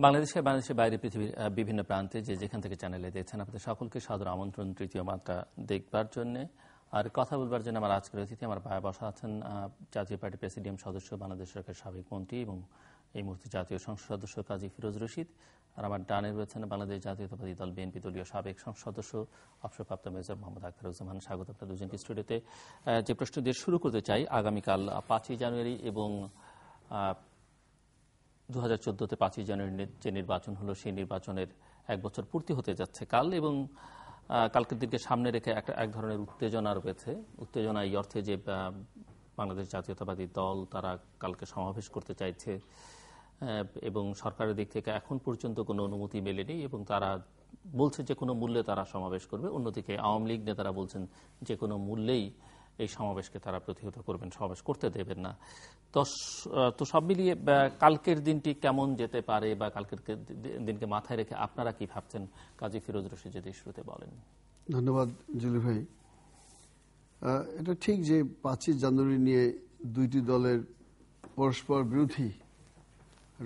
বাংলাদেশের বাইরে পৃথিবীর বিভিন্ন প্রান্তে যেখান থেকে চ্যানেলে দেখছেন আপনাদের সকলকে সাদর আমন্ত্রণ তৃতীয় মাত্রা দেখবার জন্য। আর কথা বলবার জন্য আমার আজকের অতিথি আমার পায়ে বসা আছেন জাতীয় পার্টি প্রেসিডিয়াম সদস্য, বাংলাদেশ সরকারের সাবেক মন্ত্রী এবং এই মুহূর্তে জাতীয় সংসদ সদস্য কাজী ফিরোজ রশিদ। আর আমার ডানে রয়েছেন বাংলাদেশ জাতীয়তাবাদী দল বিএনপি দলীয় সাবেক সংসদ সদস্য অবসরপ্রাপ্ত মেজর মোহাম্মদ আখতারুজ্জামান। স্বাগত আপনার দুজনকে স্টুডিওতে। যে প্রশ্ন দিয়ে শুরু করতে চাই, আগামীকাল 5ই জানুয়ারি এবং 2014-তে 5ই জানুয়ারি যে নির্বাচন হলো সেই নির্বাচনের 1 বছর পূর্তি হতে যাচ্ছে কাল, এবং কালকের দিনকে সামনে রেখে এক ধরনের উত্তেজনা রয়েছে। উত্তেজনা এই অর্থে যে বাংলাদেশ জাতীয়তাবাদী দল তারা কালকে সমাবেশ করতে চাইছে এবং সরকারের দিক থেকে এখন পর্যন্ত কোনো অনুমতি মেলেনি এবং তারা বলছে যে কোনো মূল্যে তারা সমাবেশ করবে। অন্যদিকে আওয়ামী লীগ নেতারা বলছেন যে কোনো মূল্যেই এই সমাবেশকে তারা প্রতিহত করবেন, সমাবেশ করতে দেবেন না। তো সব মিলিয়ে কালকের দিনটি কেমন যেতে পারে বা কালকের দিনকে মাথায় রেখে আপনারা কি ভাবছেন? কাজী ফিরোজ রশিদ যদি শুরুতে বলেন। ধন্যবাদ জুলি ভাই। এটা ঠিক যে 5ই জানুয়ারি নিয়ে দুইটি দলের পরস্পর বিরোধী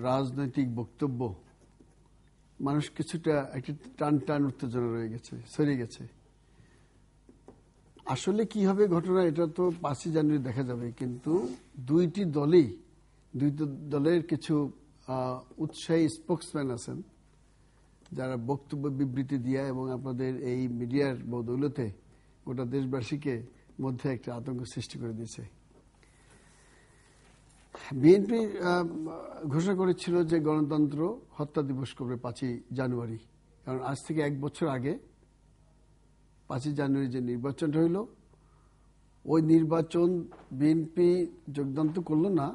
রাজনৈতিক বক্তব্য মানুষ কিছুটা একটি টান উত্তেজনা রয়ে গেছে, ছড়িয়ে গেছে। আসলে কি হবে ঘটনা এটা তো 5ই জানুয়ারি দেখা যাবে, কিন্তু দুইটি দলের কিছু উৎসাহী স্পোকসম্যান আছেন যারা বক্তব্য বিবৃতি দিয়া এবং আপনাদের এই মিডিয়ার বদৌলতে গোটা দেশবাসীকে মধ্যে একটা আতঙ্ক সৃষ্টি করে দিয়েছে। বিএনপি ঘোষণা করেছিল যে গণতন্ত্র হত্যা দিবস করবে 5ই জানুয়ারি, কারণ আজ থেকে 1 বছর আগে 5ই জানুয়ারি যে নির্বাচনটা হইল, ওই নির্বাচন বিএনপি যোগদান তো করল না,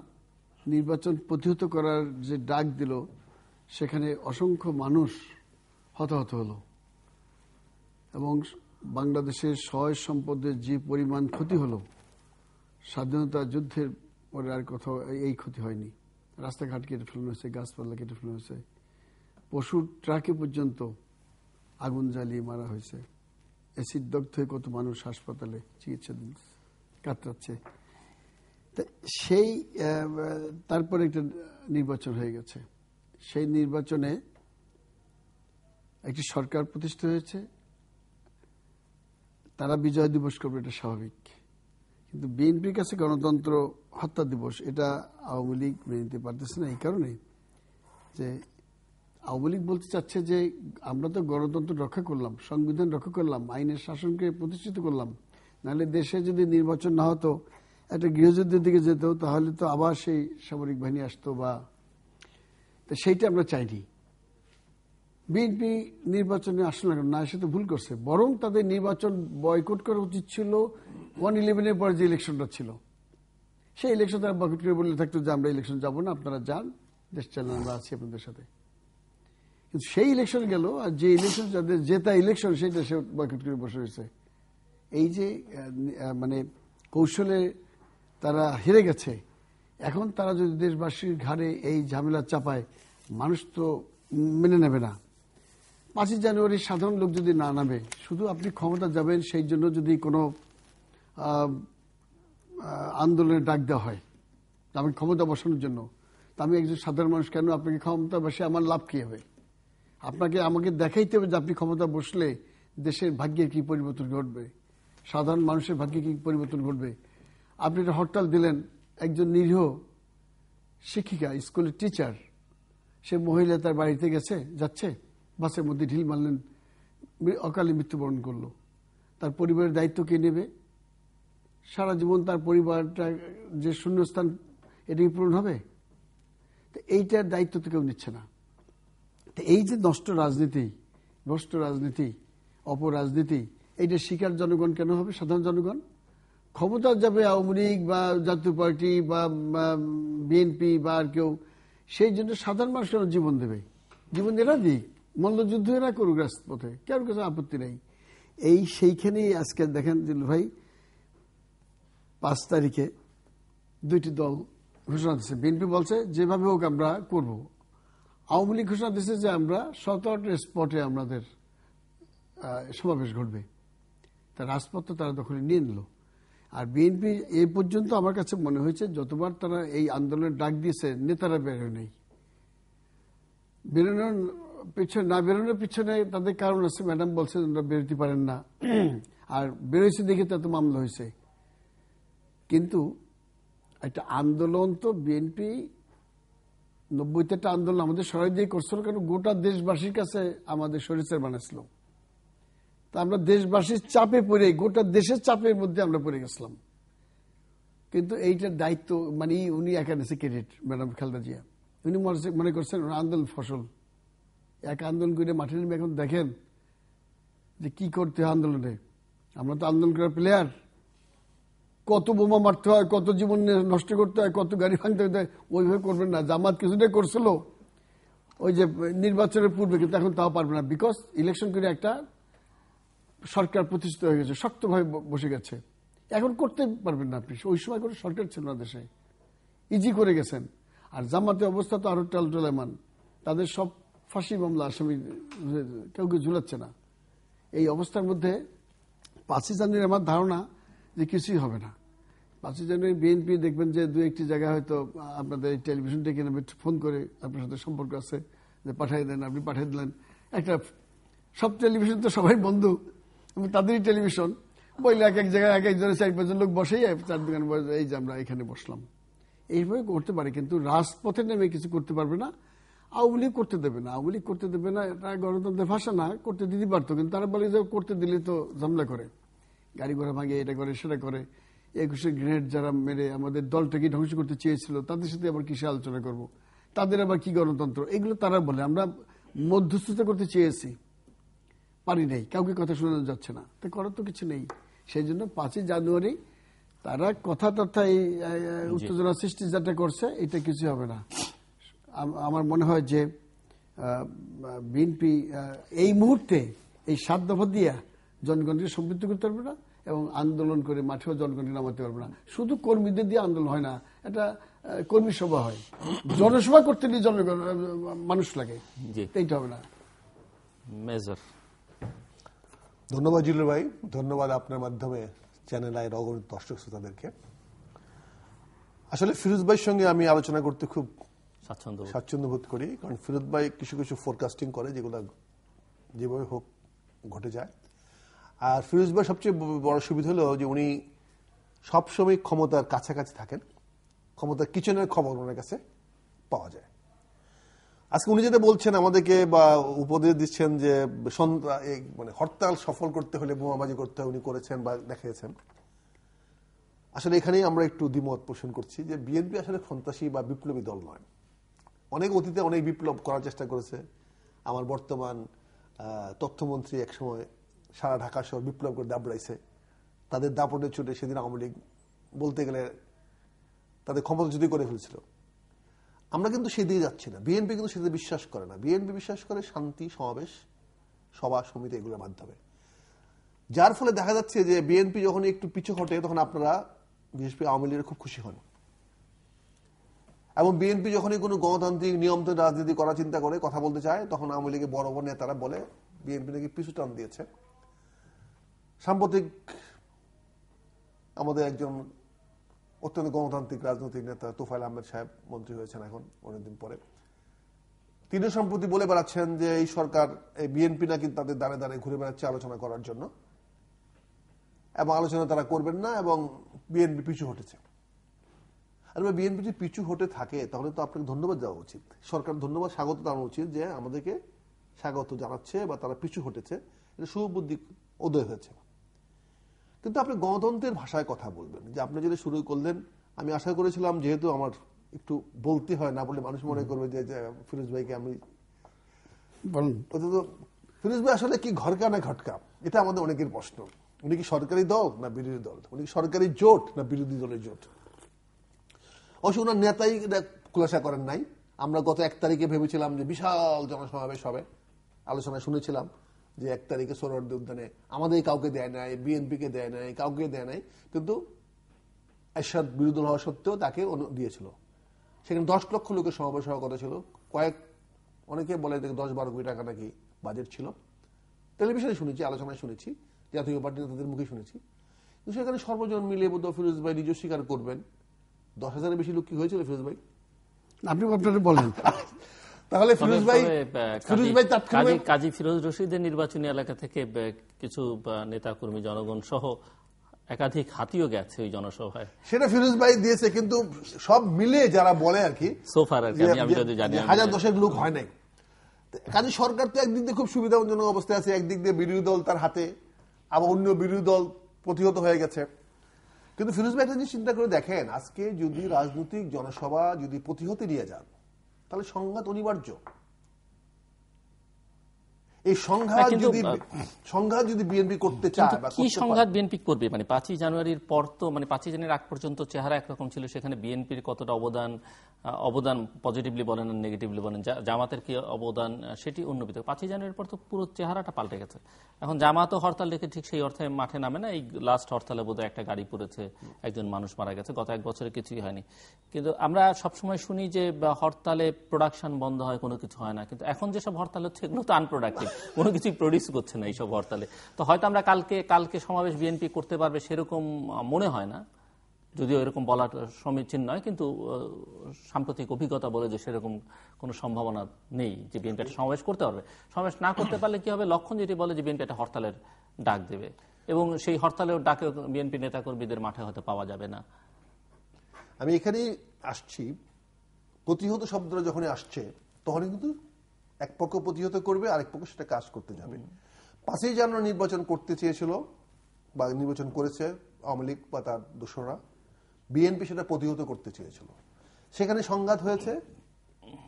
নির্বাচন প্রতিহত করার যে ডাক দিল সেখানে অসংখ্য মানুষ হতাহত হলো এবং বাংলাদেশের সহায় সম্পদের যে পরিমাণ ক্ষতি হলো, স্বাধীনতা যুদ্ধের পরে আর কোথাও এই ক্ষতি হয়নি। রাস্তাঘাট কেটে ফেলানো হয়েছে, গাছপালা কেটে ফেলানো হয়েছে, পশুর ট্রাকে পর্যন্ত আগুন জ্বালিয়ে মারা হয়েছে, অ্যাসিড দগ্ধ হয়ে কত মানুষ হাসপাতালে চিকিৎসা কাটাচ্ছে। সেই তারপরে একটা নির্বাচন হয়ে গেছে, সেই নির্বাচনে একটি সরকার প্রতিষ্ঠা হয়েছে, তারা বিজয় দিবস করবে, এটা স্বাভাবিক। কিন্তু বিএনপির কাছে গণতন্ত্র হত্যা দিবস এটা আওয়ামী লীগ মেনে নিতে পারতেছে না। এই কারণে যে আওয়ামী লীগ বলতে চাচ্ছে যে আমরা তো গণতন্ত্র রক্ষা করলাম, সংবিধান রক্ষা করলাম, আইনের শাসনকে প্রতিষ্ঠিত করলাম, নাহলে দেশে যদি নির্বাচন না হতো, একটা গৃহযুদ্ধের দিকে যেত, তাহলে তো আবার সেই সামরিক বাহিনী আসতো, বা সেইটা আমরা চাইনি। বিএনপি নির্বাচনে আসলে না এসে তো ভুল করছে, বরং তাদের নির্বাচন বয়কট করা উচিত ছিল। 1/11-এর পরে যে ইলেকশনটা ছিল সেই ইলেকশন তারা বয়কট করে বলে থাকতো যে আমরা ইলেকশন যাবো না, আপনারা যান, দেশ চালান, আমরা আছি আপনাদের সাথে। কিন্তু সেই ইলেকশন গেল, আর যে ইলেকশন যাদের জেতা ইলেকশন সেটা সে বয়কট করে বসে রয়েছে। এই যে মানে কৌশলে তারা হেরে গেছে, এখন তারা যদি দেশবাসীর ঘাড়ে এই ঝামেলা চাপায়, মানুষ তো মেনে নেবে না। 5ই জানুয়ারি সাধারণ লোক যদি না নামে, শুধু আপনি ক্ষমতা যাবেন সেই জন্য যদি কোনো আন্দোলনের ডাক দেওয়া হয়, আমি ক্ষমতা বসানোর জন্য, তা আমি একজন সাধারণ মানুষ কেন আপনাকে ক্ষমতা বসে আমার লাভ কি হবে? আমাকে দেখাইতে হবে যে আপনি ক্ষমতা বসলে দেশের ভাগ্যের কি পরিবর্তন ঘটবে, সাধারণ মানুষের ভাগ্যে কি পরিবর্তন ঘটবে। আপনি একটা হরতাল দিলেন, একজন নিরীহ শিক্ষিকা, স্কুলের টিচার, সে মহিলা তার বাড়িতে যাচ্ছে, বাসের মধ্যে ঢিল মারলেন, অকালে মৃত্যুবরণ করলো। তার পরিবারের দায়িত্ব কে নেবে? সারা জীবন তার পরিবারটা যে শূন্যস্থান, এটা কি পূরণ হবে? তো এইটার দায়িত্ব তো কেউ নিচ্ছে না। তো এই যে নষ্ট রাজনীতি, ভ্রষ্ট রাজনীতি, অপরাজনীতি, এইটা শিকার জনগণ কেন হবে? সাধারণ জনগণ। ক্ষমতা যাবে আওয়ামী লীগ বা জাতীয় পার্টি বা বিএনপি বা আর কেউ, সেই জন্য সাধারণ মানুষ কেন জীবন দেবে? জীবন এরা দিক, মল্লযুদ্ধ এরা করুক রাজপথে, কারোর কাছে আপত্তি নেই। সেইখানেই আজকে দেখেন দিল ভাই, 5 তারিখে দুইটি দল ঘোষণা দিচ্ছে। বিএনপি বলছে যেভাবে হোক আমরা করব, আওয়ামী লীগ ঘোষণা দিচ্ছে যে আমরা 17টা স্পটে আমাদের সমাবেশ ঘটবে। তার রাজপথ তারা দখলে নিয়ে নিল। আর বিএনপি এই পর্যন্ত আমার কাছে মনে হয়েছে যতবার তারা এই আন্দোলনের ডাক দিয়েছে, নেতারা বের হয়ে নেই। বেরোনোর বেরোনোর পিছনে তাদের কারণ আছে। ম্যাডাম বলছেন ওরা বেরোতে পারেন না, আর বেরোয়েছে দেখে তো মামলা হয়েছে। কিন্তু একটা আন্দোলন তো বিএনপি 90তে একটা আন্দোলন আমাদের সরাই দিয়ে করছিল, কারণ গোটা দেশবাসীর কাছে আমাদের শরীর বানাইছিল। তা আমরা দেশবাসীর চাপে পড়ে, গোটা দেশের চাপের মধ্যে আমরা পড়ে গেছিলাম। কিন্তু এইটার দায়িত্ব মানে উনি একা নিয়েছে ক্রেডিট, ম্যাডাম খালেদা জিয়া। উনি মনে করছেন আন্দোলন ফসল, এক আন্দোলন করে মাঠে নেমে এখন দেখেন যে কি করতে হয় আন্দোলনে। আমরা তো আন্দোলন করার প্লেয়ার, কত বোমা মারতে হয়, কত জীবন নষ্ট করতে হয়, কত গাড়ি ভাঙতে হয়, ওইভাবে করবেন না। জামাত কিছুটা করছিল ওই যে নির্বাচনের পূর্বে, কিন্তু এখন তাও পারবে না, বিকজ ইলেকশন করে একটা সরকার প্রতিষ্ঠিত হয়ে গেছে, শক্তভাবে বসে গেছে। এখন করতে পারবেন না আপনি। ওই সময় করে সরকার ছিল না দেশে, ইজি করে গেছেন। আর জামাতের অবস্থা তো আরো টালটোলামান, তাদের সব ফাঁসি মামলা, আসামি কেউ ঝুলাচ্ছে না। এই অবস্থার মধ্যে 5ই জানুয়ারি আমার ধারণা যে কিছুই হবে না। 5ই জানুয়ারি বিএনপি দেখবেন যে দু একটি জায়গায় হয়তো আপনাদের টেলিভিশন থেকে ফোন করে আপনার সাথে সম্পর্ক আছে যে পাঠিয়ে দেন, আপনি পাঠিয়ে দিলেন। একটা সব টেলিভিশন তো সবাই বন্ধু, তাদেরই টেলিভিশন বললে এক এক জায়গায় এক একজনের 4-5 লোক বসেই 4 দোকান এই যে আমরা এখানে বসলাম, এইভাবে করতে পারে। কিন্তু রাজপথে নেমে কিছু করতে পারবে না। আওয়ামী লীগ করতে দেবে না, আওয়ামী লীগ করতে দেবে না, এটা গণতন্ত্রের ভাষা না, করতে দিতে পারতো। কিন্তু তারা বলে যে করতে দিলে তো ঝামেলা করে, গাড়ি ঘোড়া ভাঙে, এটা করে সেটা করে। 21 গ্রেনেড যারা মেরে আমাদের দলটাকে ধ্বংস করতে চেয়েছিল, তাদের সাথে আবার কিসে আলোচনা করব, তাদের আবার কি গণতন্ত্র, এগুলো তারা বলে। আমরা মধ্যস্থতা করতে চেয়েছি, পারি নাই, কাউকে কথা শোনানো যাচ্ছে না, তো করার তো কিছু নেই। সেই জন্য 5ই জানুয়ারি তারা কথা তথা এই উত্তেজনা সৃষ্টি যেটা করছে, এটা কিছু হবে না। আমার মনে হয় যে বিএনপি এই মুহূর্তে এই 7 দফা দিয়া জনগণকে সমৃদ্ধ করতে পারবে না, এবং আন্দোলন করে মাঠেও জনগণকে নামাতে পারবে না। শুধু কর্মীদের দিয়ে আন্দোলন হয় না, এটা কর্মী সভা হয়, জনসভা করতে গিয়ে জনগণ মানুষ লাগে, এইটা হবে না। মেজর ধন্যবাদ জিলুর ভাই, ধন্যবাদ আপনার মাধ্যমে চ্যানেল আইয়ের অগণিত দর্শক শ্রোতাদেরকে। আসলে ফিরোজ ভাইয়ের সঙ্গে আমি আলোচনা করতে খুব স্বাচ্ছন্দ্য বোধ করি, কারণ ফিরোজ ভাই কিছু কিছু ফোরকাস্টিং করে যেগুলো যেভাবে হোক ঘটে যায়। আর ফিরোজ ভাই সবচেয়ে বড় সুবিধা হলো যে উনি সবসময় ক্ষমতার কাছাকাছি থাকেন, ক্ষমতার কিচেনের খবর ওনার কাছে পাওয়া যায়। আজকে উনি যেটা বলছেন আমাদেরকে বা উপদেশ দিচ্ছেন যে মানে হরতাল সফল করতে হলে বোমাবাজি করতে হয়, উনি করেছেন বা দেখিয়েছেন। আসলে এখানেই আমরা একটু দ্বিমত পোষণ করছি যে বিএনপি আসলে সন্ত্রাসী বা বিপ্লবী দল নয়। অনেক অতীতে অনেক বিপ্লব করার চেষ্টা করেছে। আমার বর্তমান তথ্যমন্ত্রী একসময় সারা ঢাকা শহর বিপ্লব করে দাবড়াইছে, তাদের দাপটে ছুটে সেদিন আওয়ামী লীগ বলতে গেলে তাদের ক্ষমতাচ্যুতি করে ফেলছিল। আমরা কিন্তু সেদিকে যাচ্ছি না, বিএনপি কিন্তু সেদিকে বিশ্বাস করে না। বিএনপি বিশ্বাস করে শান্তি, সমাবেশ, সভা সমিতি এগুলোর মাধ্যমে। যার ফলে দেখা যাচ্ছে যে বিএনপি যখন একটু পিছু হটে তখন আপনারা বিশেষ করে আওয়ামী লীগের খুব খুশি হন, এবং বিএনপি যখনই কোনো গণতান্ত্রিক নিয়ন্ত্রণ রাজনীতি করার চিন্তা করে, কথা বলতে চায়, তখন আওয়ামী লীগের বড় বড় নেতারা বলে বিএনপি নাকি পিছু টান দিয়েছে। সাম্প্রতিক আমাদের একজন অত্যন্ত গণতান্ত্রিক রাজনৈতিক নেতা তোফায়েল আহমেদ সাহেব মন্ত্রী হয়েছেন এখন অনেকদিন পরে, তিনি সম্প্রতি বলে বেড়াচ্ছেন যে এই সরকার, এই বিএনপি নাকি তাদের দাঁড়ে দাঁড়ে ঘুরে বেড়াচ্ছে আলোচনা করার জন্য, এবং আলোচনা তারা করবেন না, এবং বিএনপি পিছু হটেছে। আর বিএনপি যদি পিছু হটে থাকে তাহলে তো আপনাকে ধন্যবাদ দেওয়া উচিত, সরকার ধন্যবাদ স্বাগত জানানো উচিত যে আমাদেরকে স্বাগত জানাচ্ছে বা তারা পিছু হটেছে, এটা সুবুদ্ধি উদয় হয়েছে। কিন্তু আপনি গণতন্ত্রের ভাষায় কথা বলবেন, যে আপনি যেটা শুরু করলেন, আমি আশা করেছিলাম যেহেতু আমার একটু বলতে হয়, না বলে মানুষ মনে করবে যে ফিরোজ ভাইকে আমি বলুন। ফিরোজ ভাই আসলে কি ঘরকা না ঘটকা, এটা আমাদের অনেকের প্রশ্ন। উনি কি সরকারি দল না বিরোধী দল, উনি কি সরকারি জোট না বিরোধী দলের জোট? অবশ্য ওনার নেতাই এটা খুলাসা করেন নাই। আমরা গত 1 তারিখে ভেবেছিলাম যে বিশাল জনসমাবেশ হবে, আলোচনা শুনেছিলাম যে 1 তারিখে সোহরাওয়ার্দী উদ্যানে আমাদের কাউকে দেয় নাই, বিএনপিকে দেয় নাই, কাউকে দেয় নাই, কিন্তু এরশাদ বিরোধী দল হওয়া সত্ত্বেও তাকে দিয়েছিল। সেখানে 10 লক্ষ লোকের সমাবেশ হওয়ার কথা ছিল। অনেকে বলে 10-12 কোটি টাকা নাকি বাজেট ছিল। টেলিভিশনে শুনেছি, আলোচনায় শুনেছি, জাতীয় পার্টি নেতাদের মুখে শুনেছি। কিন্তু সেখানে সর্বজন মিলে বোধ ফিরোজ ভাই নিজেও স্বীকার করবেন 10,000-এর বেশি লোক কি হয়েছিল ফিরোজ ভাই? আপনি আপনারা বলেন। তাহলে ফিরোজ ভাই তাৎক্ষণিক কাজী ফিরোজ রশিদের নির্বাচনী এলাকা থেকে কিছু নেতাকর্মী জনগণ সহ একাধিক হাতিও গেছে ওই জনসভায়। সেটা ফিরোজ ভাই দিয়েছে, কিন্তু সব মিলে যারা বলে আর কি সোফার আর কি আমি যদি জানি 1000-1000 লোক হয় নাই। কাজে সরকার তো একদিক দিয়ে খুব সুবিধাজনক অবস্থায় আছে, একদিক দিয়ে বিরোধী দল তার হাতে, আবার অন্য বিরোধী দল প্রতিহত হয়ে গেছে। কিন্তু ফিরোজ ভাই একটা জিনিস চিন্তা করে দেখেন, আজকে যদি রাজনৈতিক জনসভা যদি প্রতিহতে নিয়ে যান তাহলে সংঘাত অনিবার্য। এই সংঘাত যদি বিএনপি করতে চায়, কি সংঘাত বিএনপি করবে? মানে 5ই জানুয়ারির পর তো, মানে 5ই জানুয়ারির আগ পর্যন্ত চেহারা একরকম ছিল, সেখানে বিএনপির কতটা অবদান পজিটিভলি বলেন আর নেগেটিভলি বলেন, জামাতের কি অবদান সেটি অন্য বিষয়। 5ই জানুয়ারির পর তো পুরো চেহারাটা পাল্টে গেছে। এখন জামাতও হরতাল রেখে ঠিক সেই অর্থে মাঠে নামে না। এই লাস্ট হরতালে বোধহয় একটা গাড়ি পড়েছে, একজন মানুষ মারা গেছে, গত 1 বছরে কিছুই হয়নি। কিন্তু আমরা সবসময় শুনি যে হরতালে প্রোডাকশন বন্ধ হয়, কোনো কিছু হয় না। কিন্তু এখন যেসব হরতাল হচ্ছে এগুলো তো আনপ্রোডাক্টিভ, কোনো কিছুই প্রডিউস করছে না এইসব হরতালে। তো হয়তো আমরা কালকে সমাবেশ বিএনপি করতে পারবে সেরকম মনে হয় না, যদিও এরকম বলা সমীচীন নয়, কিন্তু সাম্প্রতিক অভিজ্ঞতা বলে যে সেরকম কোনো সম্ভাবনা নেই যে বিএনপি একটা সমাবেশ করতে পারবে। সমাবেশ না করতে পারলে কি হবে, লক্ষণ যেটি বলে যে বিএনপি একটা হরতালের ডাক দেবে, এবং সেই হরতালের ডাকে বিএনপি নেতাকর্মীদের মাঠে হয়তো পাওয়া যাবে না। আমি এখানেই আসছি, প্রতিহত শব্দটা যখন আসছে তখন কিন্তু এক পক্ষ প্রতিহত করবে, আরেক পক্ষ সেটা কাজ করতে যাবে। 5ই জানুয়ারি নির্বাচন করতে চেয়েছিল বা নির্বাচন করেছে আওয়ামী লীগ বা তার দোসররা, বিএনপি সেটা প্রতিহত করতে চেয়েছিল, সেখানে সংঘাত হয়েছে।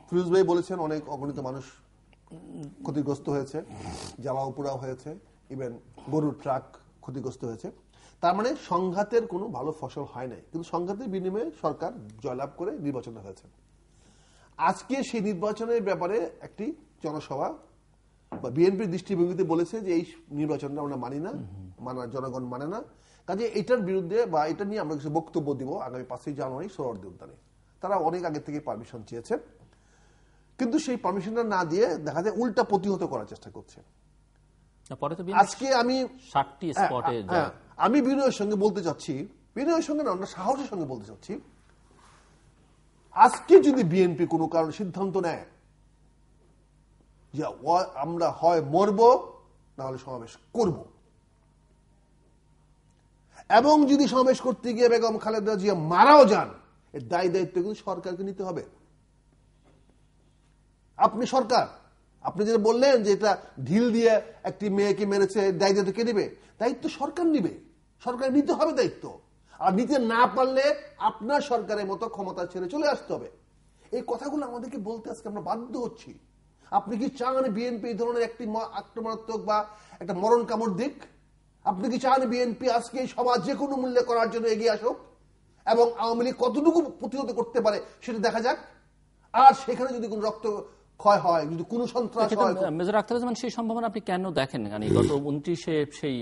ফিরোজ ভাই বলেছেন অনেক অগণিত মানুষ ক্ষতিগ্রস্ত হয়েছে, জ্বালাও পোড়াও হয়েছে, ইভেন গরুর ট্রাক ক্ষতিগ্রস্ত হয়েছে। তার মানে সংঘাতের কোনো ভালো ফসল হয় নাই, কিন্তু সংঘাতের বিনিময়ে সরকার জয়লাভ করে নির্বাচন হয়েছে। আজকে সেই নির্বাচনের ব্যাপারে একটি জনসভা বা বিএনপির দৃষ্টিভঙ্গিতে বলেছে যে এই নির্বাচনটা আমরা মানি না, জনগণ মানে না, কাজে এটার বিরুদ্ধে বা এটা নিয়ে আমরা কিছু বক্তব্য দিব আগামী 5ই জানুয়ারি সোহরাওয়ার্দী উদ্যানে। তারা অনেক আগে থেকে পারমিশন চেয়েছে, কিন্তু সেই পারমিশনটা না দিয়ে দেখা যায় উল্টা প্রতিহত করার চেষ্টা করছে। আজকে আমি বিনয়ের সঙ্গে বলতে চাচ্ছি, বিনয়ের সঙ্গে না, সাহসের সঙ্গে বলতে চাচ্ছি, আজকে যদি বিএনপি কোনো কারণে সিদ্ধান্ত নেয় যে আমরা হয় মরব না হলে সমাবেশ করব, এবং যদি সমাবেশ করতে গিয়ে বেগম খালেদা জিয়া মারাও যান, এর দায়িত্ব কিন্তু সরকারকে নিতে হবে। আপনি সরকার, আপনি যেটা বললেন যে এটা ঢিল দিয়ে একটি মেয়েকে মেরেছে, দায়িত্ব কে নেবে? দায়িত্ব সরকার নিবে, সরকার নিতে হবে দায়িত্ব। আর নিতে না পারলে আপনার সরকারের মতো ক্ষমতা ছেড়ে চলে আসতে হবে। এই কথাগুলো আমাদেরকে বলতে আজকে আমরা বাধ্য হচ্ছি। আপনি কি চান বিএনপি এই ধরনের একটি আক্রমণাত্মক বা একটা মরণ কামড় দিক? আপনি কি চান বিএনপি আজকে সমাজ যে কোনো মূল্যে করার জন্য এগিয়ে আসুক এবং আওয়ামী লীগ কতটুকু প্রতিহত করতে পারে সেটা দেখা যাক? আর সেখানে যদি কোনো রক্ত ক্ষয় হয়, যদি কোনো সন্ত্রাস হয়, মেজর আখতারুজ্জামান, সেই সম্ভাবনা আপনি কেন দেখেন? মানে গত 29-এ সেই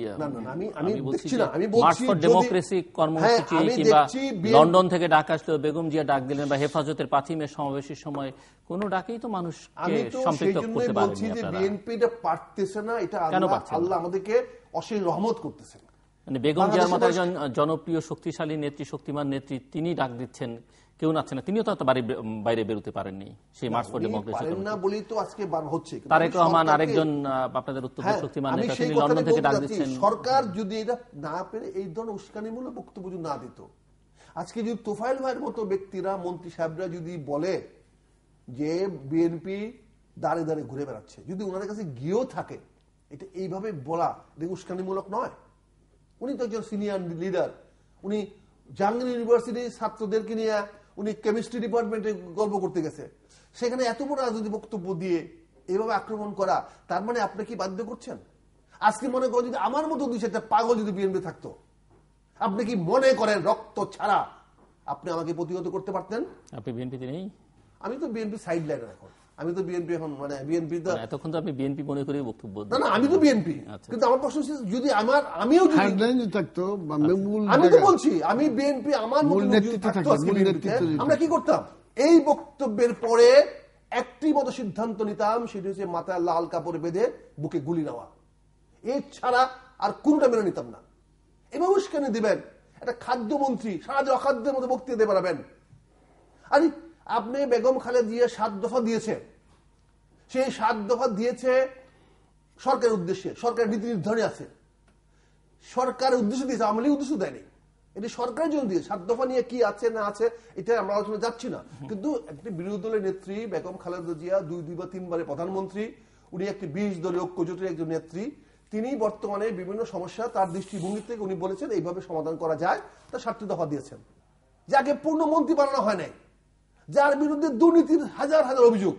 আমি বলছি ডেমোক্রেসি কর্মসূচি কিংবা লন্ডন থেকে ডাক আসলো, বেগম জিয়া ডাক দিলেন, বা হেফাজতের প্রাথমিক সমাবেশের সময় কোনো ডাকেই তো মানুষকে সম্পৃক্ত করতে পারেনি। বিএনপি এটা পারতেছে না, এটা আল্লাহ আমাদেরকে অসীম রহমত করতেছেন। মানে বেগম জিয়ার মতো একজন জনপ্রিয় শক্তিশালী নেত্রী, শক্তিমান নেত্রী, তিনি ডাক দিচ্ছেন, কেউ নাচ্ছে না, তিনিও তো বাইরে বেরোতে পারেননি সেই মার্চ ফর ডেমোক্রেসি না বলেই তো আজকে বার হচ্ছে। তারেক রহমান আরেকজন আপনাদের উত্তর শক্তিমান নেতা, তিনি লন্ডন থেকে ডাক দিচ্ছেন। সরকার যদি এটা না পেরে এই ধরনের উস্কানিমূলক বক্তব্য না দিত, আজকে যদি তোফায়েল ভাইয়ের মতো ব্যক্তিরা, মন্ত্রী সাহেবরা যদি বলে যে বিএনপি দাঁড়ে দাঁড়ে ঘুরে বেড়াচ্ছে, যদি ওনাদের কাছে গিয়েও থাকে, এটা এইভাবে বলা উস্কানিমূলক নয়। উনি তো একজন সিনিয়র লিডার, উনি জাহাঙ্গীর ইউনিভার্সিটির ছাত্রদেরকে নিয়ে উনি কেমিস্ট্রি ডিপার্টমেন্টে গল্প করতে গেছে, সেখানে এত বড় রাজনৈতিক বক্তব্য দিয়ে এইভাবে আক্রমণ করা, তার মানে আপনি কি বাধ্য করছেন? আজকে মনে করেন যদি আমার মতো 2-4টা পাগল যদি বিএনপি থাকতো, আপনি কি মনে করেন রক্ত ছাড়া আপনি আমাকে প্রতিহত করতে পারতেন? আপনি বিএনপিতে নেই? আমি তো বিএনপি সাইড লাইনার এখন, আমি তো বিএনপি এখন, মানে বিএনপি তো এতক্ষণ তো আপনি বিএনপি মনে করে বক্তব্য। না, আমি তো বিএনপি, কিন্তু আমার প্রশ্ন হচ্ছে যদি আমিও থাকতো, আমি তো বলছি আমি বিএনপি, আমার আমরা কি করতাম? এই বক্তব্যের পরে একটি মতো সিদ্ধান্ত নিতাম, সেটি হচ্ছে মাথায় লাল কাপড় বেঁধে বুকে গুলি নেওয়া, এছাড়া আর কোনটা মেনে নিতাম না। এভাবে উস্কানি দিবেন একটা খাদ্যমন্ত্রী, সারা যে অখাদ্যের মতো বক্তৃতা দিতে পারবেন। আরে আপনি বেগম খালেদা জিয়া 7 দফা দিয়েছে, সেই 7 দফা দিয়েছে সরকারের উদ্দেশ্যে, সরকারের নীতি নির্ধারণী আছে, সরকারের উদ্দেশ্য দিয়েছে, আওয়ামী লীগ উদ্দেশ্য দেয়নি, এটি সরকারের জন্য দিয়েছে। 7 দফা নিয়ে কি আছে না আছে এটা আমরা আলোচনা যাচ্ছি না, কিন্তু একটি বিরোধী দলের নেত্রী বেগম খালেদা জিয়া 2 বা 3 বারের প্রধানমন্ত্রী, উনি একটি 20 দলীয় ঐক্যজোটের একজন নেত্রী, তিনি বর্তমানে বিভিন্ন সমস্যা তার দৃষ্টিভঙ্গি থেকে উনি বলেছেন এইভাবে সমাধান করা যায়, তার 7টি দফা দিয়েছেন। যাকে পূর্ণমন্ত্রী বানানো হয় নাই, যার বিরুদ্ধে দুর্নীতির হাজার হাজার অভিযোগ,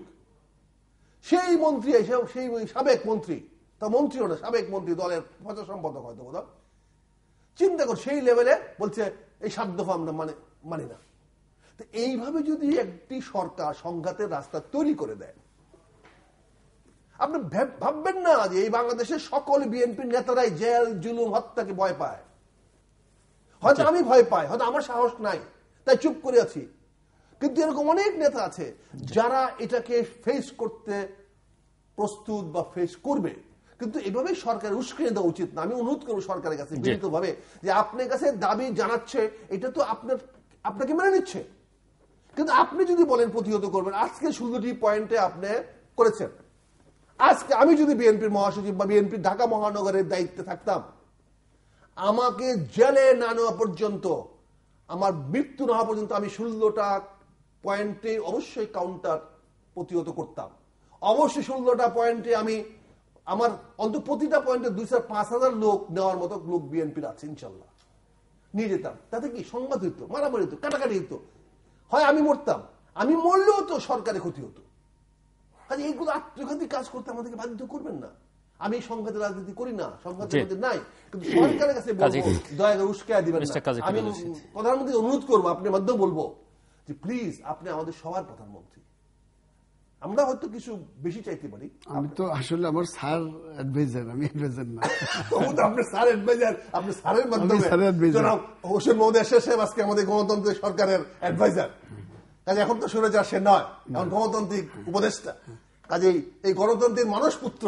সেই মন্ত্রী এসে, সেই সাবেক মন্ত্রী, তা মন্ত্রীও না, সাবেক মন্ত্রী, দলের প্রচার সম্পাদক হয়তো বোধ, চিন্তা কর সেই লেভেলে বলছে এই 7 দফা আমরা মানি না। তো এইভাবে যদি একটি সরকার সংঘাতের রাস্তা তৈরি করে দেয়, আপনি ভাববেন না যে এই বাংলাদেশের সকল বিএনপির নেতারাই জেল জুলুম হত্যাকে ভয় পায়। হয়তো আমি ভয় পাই, হয়তো আমার সাহস নাই, তাই চুপ করে আছি, কিন্তু এরকম অনেক নেতা আছে যারা এটাকে ফেস করতে প্রস্তুত বা ফেস করবে। কিন্তু এভাবে সরকারের উস্কানি দেওয়া উচিত না। আমি অনুরোধ করব সরকারের কাছে বিনীতভাবে যে আপনার কাছে দাবি জানাচ্ছে, এটা তো আপনাকে মেনে নিচ্ছে, কিন্তু আপনি যদি বলেন প্রতিহত করবেন, আজকে 16টি পয়েন্টে আপনি করেছেন, আজকে আমি যদি বিএনপির মহাসচিব বা বিএনপির ঢাকা মহানগরের দায়িত্বে থাকতাম, আমাকে জেলে না নেওয়া পর্যন্ত, আমার মৃত্যু না হওয়া পর্যন্ত আমি 16টা পয়েন্টে অবশ্যই কাউন্টার প্রতিহত করতাম। অবশ্যই 16টা পয়েন্টে আমি আমার অন্তত প্রতিটা পয়েন্টে 2,500 লোক নেওয়ার মতো লোক বিএনপির আছে, ইনশাল্লাহ নিয়ে যেতাম। তাতে কি সংঘাত হইতো, মারামারি হতো, কাটাকাটি হতো, হয় আমি মরতাম, আমি মরলেও তো সরকারের ক্ষতি হতো। কাজে এইগুলো আত্মঘাতী কাজ করতে আমাদেরকে বাধ্য করবেন না। আমি সংঘাতের রাজনীতি করি না, সংঘাতের মধ্যে নাই, কিন্তু সরকারের কাছে দয়া করে উস্কায়া দিবেন না। আমি প্রধানমন্ত্রী অনুরোধ করবো, আপনার মাধ্যমে বলবো যে প্লিজ আপনি আমাদের সবার প্রধানমন্ত্রী, আমরা হয়তো কিছু বেশি চাইতে পারি। আমি তো আসলে আমার স্যার অ্যাডভাইজার, আমি অ্যাডভাইজার না। আপনার স্যার অ্যাডভাইজার, আপনি স্যারের মাধ্যমে জনাব হোসেন মহোদয় এরশাদ সাহেব আজকে আমাদের গণতন্ত্রের সরকারের অ্যাডভাইজার। কাজে এখন তো স্বৈরাচার সে নয়, এখন গণতান্ত্রিক উপদেষ্টা। কাজেই এই গণতন্ত্রের মানুষপুত্র,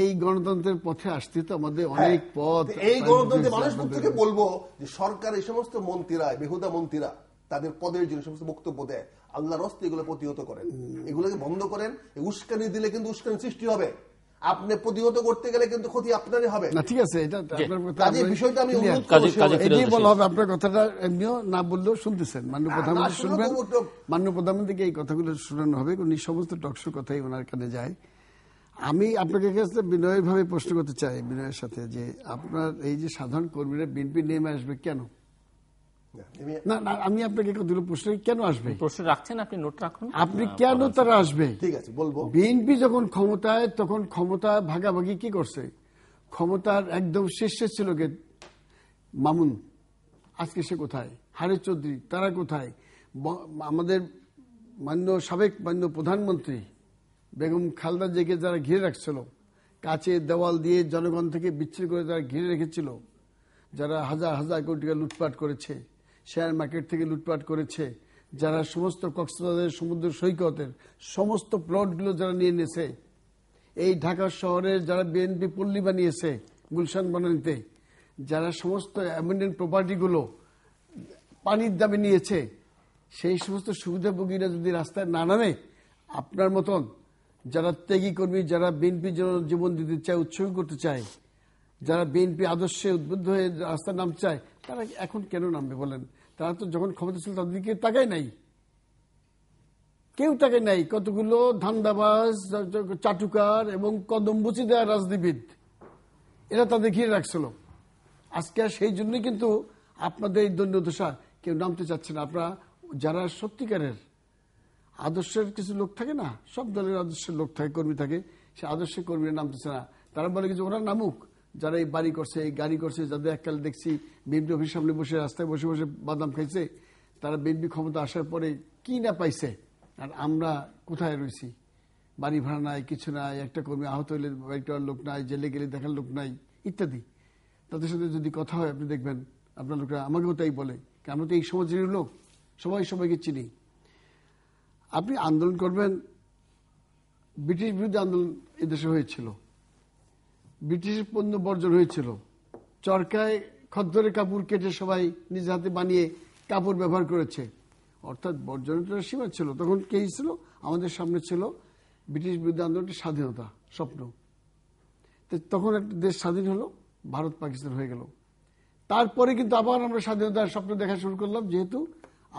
এই গণতন্ত্রের পথে আসতে তো আমাদের অনেক পথ। এই গণতন্ত্রের মানুষপুত্রকে বলবো যে সরকার এই সমস্ত মন্ত্রীরা, বেহুদা মন্ত্রীরা তাদের পদের জন্য সমস্ত বক্তব্য দেয়, আল্লাহর রাস্তে এগুলো প্রতিহত করেন, এগুলোকে বন্ধ করেন। উস্কানি দিলে কিন্তু উস্কানি সৃষ্টি হবে, আপনি প্রতিহত করতে গেলে কিন্তু ক্ষতি আপনারই হবে না। ঠিক আছে, এটা আপনার কথা। কাজে বিষয়টা আমি অনুরোধ করছি, এটাই বলা হবে। আপনার কথাটা এমনিও না বললেও শুনতেছেন, মাননীয় প্রধানমন্ত্রী শুনবেন, মাননীয় প্রধানমন্ত্রীকে এই কথাগুলো শোনানো হবে, উনি সমস্ত টকশো কথাই ওনার কানে যায়। আমি আপনাকে কাছে বিনয়ভাবে প্রশ্ন করতে চাই, বিনয়ের সাথে, যে আপনার এই যে সাধারণ কর্মীরা বিএনপি নেমে আসবে কেন? না না, আমি আপনাকে দুটো প্রশ্ন, কেন আসবে প্রশ্ন রাখছেন, আপনি নোট রাখুন, আপনি কেন তারা আসবে? ঠিক আছে, বলবো। বিএনপি যখন ক্ষমতায়, তখন ক্ষমতা ভাগাভাগি কি করছে? ক্ষমতার একদম শীর্ষে ছিল কে? মামুন। আজকে সে কোথায়? হারে চৌধুরী, তারা কোথায়? আমাদের সাবেক মাননীয় প্রধানমন্ত্রী বেগম খালেদা জিয়াকে যারা ঘিরে রাখছিল, কাছে দেওয়াল দিয়ে জনগণ থেকে বিচ্ছিন্ন করে যারা ঘিরে রেখেছিল, যারা হাজার হাজার কোটি টাকা লুটপাট করেছে, শেয়ার মার্কেট থেকে লুটপাট করেছে, যারা সমস্ত কক্সবাজারের সমুদ্র সৈকতের সমস্ত প্লটগুলো যারা নিয়ে নিয়েছে, এই ঢাকা শহরের যারা বিএনপি পল্লী বানিয়েছে গুলশান বনানীতে, যারা সমস্ত অ্যামেন্ডেন্ট প্রপার্টিগুলো পানির দামে নিয়েছে, সেই সমস্ত সুবিধাভোগীরা যদি রাস্তায় না নামে, আপনার মতন যারা ত্যাগী কর্মী, যারা বিএনপির জন্য জীবন দিতে চায়, উৎসর্গ করতে চায়, যারা বিএনপি আদর্শে উদ্বুদ্ধ হয়ে রাস্তায় নামতে চায়, তারা এখন কেন নামবে বলেন? তারা তো যখন ক্ষমতা ছিল তাদের দিকে তাকায় নাই, কেউ তাকায় নাই। কতগুলো ধান্দাবাজ, চাটুকার এবং কদমবুচি দেওয়া রাজনীতিবিদ, এরা তাদের ঘিরে রাখছিল। আজকে সেই জন্যই কিন্তু আপনাদের এই দণ্ডদশা, কেউ নামতে চাচ্ছে না। আপনারা যারা সত্যিকারের আদর্শের কিছু লোক থাকে না, সব দলের আদর্শের লোক থাকে, কর্মী থাকে, সে আদর্শের কর্মীরা নামতেছে না। তারা বলে কিছু ওরা নামুক, যারা এই বাড়ি করছে, এই গাড়ি করছে, যাদের এককাল দেখছি বিএনপি অফিস সামনে বসে রাস্তায় বসে বসে বাদাম খাইছে, তারা বিএনপি ক্ষমতা আসার পরে কি না পাইছে, আর আমরা কোথায় রয়েছি? বাড়ি ভাড়া নাই, কিছু নাই, একটা কর্মী আহত হলে বাড়িটার লোক নাই, জেলে গেলে দেখার লোক নাই, ইত্যাদি। তাদের সাথে যদি কথা হয়, আপনি দেখবেন আপনার লোকরা আমাকেও তাই বলে, আমরা তো এই সমাজের লোক, সবাই সবাইকে চিনি। আপনি আন্দোলন করবেন, ব্রিটিশ বিরুদ্ধে আন্দোলন এদেশে হয়েছিল, ব্রিটিশের পণ্য বর্জন হয়েছিল, চরকায় খদ্দরের কাপড় কেটে সবাই নিজ হাতে বানিয়ে কাপড় ব্যবহার করেছে, অর্থাৎ বর্জনের সীমা ছিল। তখন কে ছিল আমাদের সামনে? ছিল ব্রিটিশ বিরুদ্ধে আন্দোলনটি স্বাধীনতা স্বপ্ন। তখন একটা দেশ স্বাধীন হলো, ভারত পাকিস্তান হয়ে গেল। তারপরে কিন্তু আবার আমরা স্বাধীনতার স্বপ্ন দেখা শুরু করলাম, যেহেতু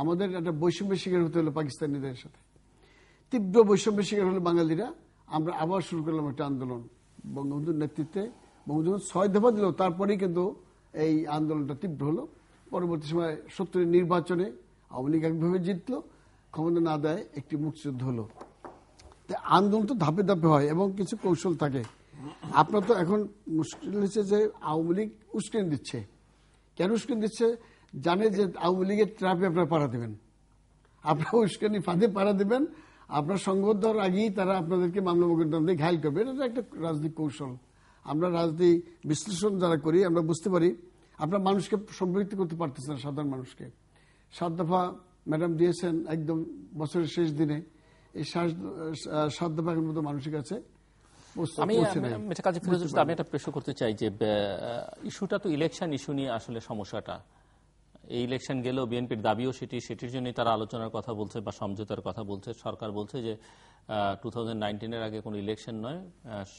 আমাদের একটা বৈষম্যের শিকার হতে হলো পাকিস্তানিদের সাথে, তীব্র বৈষম্যের শিকার হলো বাঙালিরা। আমরা আবার শুরু করলাম একটা আন্দোলন বঙ্গবন্ধুর নেতৃত্বে। বঙ্গবন্ধু 6 দফা দিল, তারপরেই কিন্তু এই আন্দোলনটা তীব্র হলো। পরবর্তী সময় 70 নির্বাচনে আওয়ামী লীগ একভাবে জিতলো, ক্ষমতা না দেয় একটি মুক্তিযুদ্ধ হলো। আন্দোলন তো ধাপে ধাপে হয় এবং কিছু কৌশল থাকে। আপনার তো এখন মুশকিল হচ্ছে যে আওয়ামী লীগ উস্কানি দিচ্ছে। কেন উস্কানি দিচ্ছে? জানে যে আওয়ামী লীগের ট্র্যাপে আপনারা পাড়া দেবেন, আপনারা উস্কানি ফাঁদে পাড়া দেবেন, আপনার সংঘবদ্ধ হওয়ার আগেই তারা আপনাদেরকে মামলা মোকদ্দমা দিয়ে ঘায়েল করবে। এটা একটা রাজনৈতিক কৌশল। আমরা রাজনীতি বিশ্লেষণ যারা করি আমরা বুঝতে পারি আপনার মানুষকে সম্পৃক্ত করতে পারতেছেন না, সাধারণ মানুষকে। 7 দফা ম্যাডাম দিয়েছেন একদম বছরের শেষ দিনে, এই 7 দফা এখন মতো মানুষের কাছে আমি একটা প্রশ্ন করতে চাই যে ইস্যুটা তো ইলেকশন ইস্যু নিয়ে আসলে সমস্যাটা। এই ইলেকশন গেলেও বিএনপির দাবিও সেটির জন্যই তারা আলোচনার কথা বলছে বা সমঝোতার কথা বলছে। সরকার বলছে যে 2019-এর আগে কোনো ইলেকশন নয়,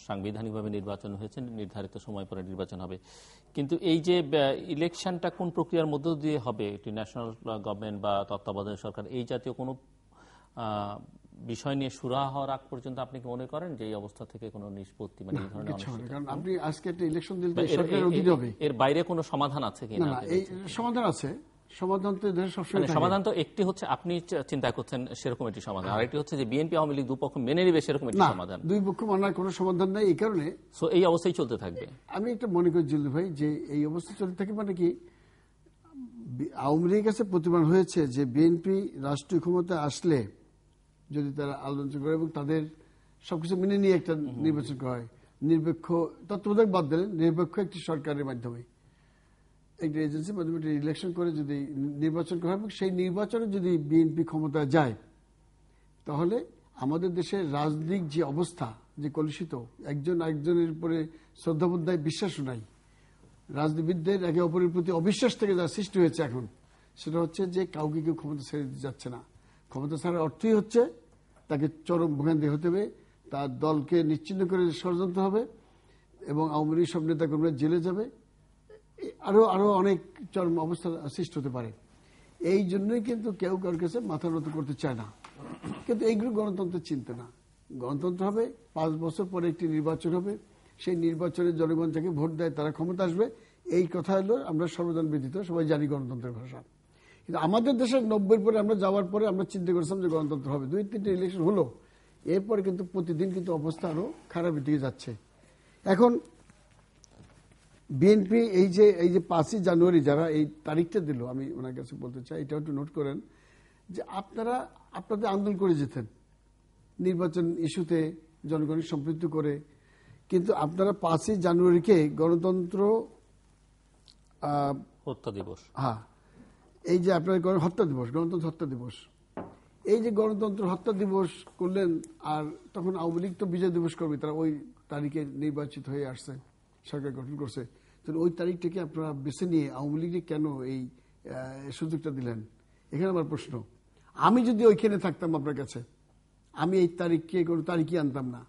সাংবিধানিকভাবে নির্বাচন হয়েছে, নির্ধারিত সময় পরে নির্বাচন হবে। কিন্তু এই যে ইলেকশনটা কোন প্রক্রিয়ার মধ্য দিয়ে হবে, একটি ন্যাশনাল গভর্নমেন্ট বা তত্ত্বাবধায়ক সরকার, এই জাতীয় কোনো বিষয় নিয়ে সুরাহা হওয়ার আগ পর্যন্ত আপনি কি মনে করেন যে এই অবস্থা থেকে কোনো নিষ্পত্তি মানে এই ধরনের আপনি আজকে একটা ইলেকশন দিলে সরকারের অধীনে হবে, এর বাইরে কোনো সমাধান আছে কিনা? না, এই সমাধান আছে। সমাধান তো সবসময় সমাধান তো একটি হচ্ছে আপনি চিন্তা করছেন সেরকম একটি সমাধান, আর একটি হচ্ছে যে বিএনপি আওয়ামী লীগ দুপক্ষ মেনে নেবে সেরকম একটি সমাধান। দুই পক্ষ মানার কোনো সমাধান নাই। এই কারণে এই অবস্থায় চলতে থাকবে। আমি একটা মনে করি জিল্লু ভাই যে এই অবস্থা চলতে থাকে মানে কি, আওয়ামী লীগের কাছে প্রতিমান হয়েছে যে বিএনপি রাষ্ট্রীয় ক্ষমতায় আসলে যদি তারা আলোচনা করে এবং তাদের সবকিছু মেনে নিয়ে একটা নির্বাচন করা হয়, নিরপেক্ষ তত্ত্বাবধায়ক বাদ দিলেন, নিরপেক্ষ একটি সরকারের মাধ্যমে একটা এজেন্সির মাধ্যমে একটা ইলেকশন করে যদি নির্বাচন করা হয় এবং সেই নির্বাচনে যদি বিএনপি ক্ষমতায় যায়, তাহলে আমাদের দেশের রাজনৈতিক যে অবস্থা, যে কলুষিত, একজন আরেকজনের উপরে শ্রদ্ধাবোধ নাই, বিশ্বাসও নাই, রাজনীতিবিদদের একে অপরের প্রতি অবিশ্বাস থেকে যা সৃষ্টি হয়েছে এখন, সেটা হচ্ছে যে কাউকে কেউ ক্ষমতা ছেড়ে দিতে যাচ্ছে না। ক্ষমতা ছাড়ার অর্থই হচ্ছে তাকে চরম ভোগান্তি হতে হবে, তার দলকে নিশ্চিহ্ন করে ষড়যন্ত্র হবে এবং আওয়ামী লীগ সব নেতাকর্মীরা জেলে যাবে, আরো অনেক চরম অবস্থা সৃষ্টি হতে পারে। এই জন্যই কিন্তু কেউ কারোর কাছে মাথা নত করতে চায় না। কিন্তু এইগুলো গণতন্ত্রের চিন্তা না। গণতন্ত্র হবে 5 বছর পরে একটি নির্বাচন হবে, সেই নির্বাচনে জনগণ যাকে ভোট দেয় তারা ক্ষমতা আসবে। এই কথা হলো আমরা সর্বজন বিদিত, সবাই জানি গণতন্ত্রের ভাষা। কিন্তু আমাদের দেশের 90-এর পরে আমরা যাওয়ার পরে আমরা চিন্তা করেছিলাম যে গণতন্ত্র হবে, 2-3টে ইলেকশন হলো, এরপরে কিন্তু প্রতিদিন কিন্তু অবস্থা আরো খারাপের দিকে যাচ্ছে। এখন বিএনপি এই যে 5ই জানুয়ারি যারা এই তারিখটা দিল, আমি ওনার কাছে বলতে চাই এটা একটু নোট করেন যে আপনারা আপনাদের আন্দোলন করে যেতেন নির্বাচন ইস্যুতে জনগণের সম্পৃক্ত করে, কিন্তু আপনারা 5ই জানুয়ারিকে গণতন্ত্র হত্যা দিবস, হ্যাঁ, এই যে আপনার হত্যা দিবস, গণতন্ত্র হত্যা দিবস, এই যে গণতন্ত্র হত্যা দিবস করলেন, আর তখন আওয়ামী লীগ তো বিজয় দিবস করবে, তারা ওই তারিখে নির্বাচিত হয়ে আসছে, সরকার গঠন করছে। তো ওই তারিখটাকে আপনারা বেছে নিয়ে আওয়ামী লীগকে কেন এই সুযোগটা দিলেন? এখানে আমার প্রশ্ন। আমি যদি ওইখানে থাকতাম আপনার কাছে, আমি এই তারিখকে কোনো তারিখই আনতাম না,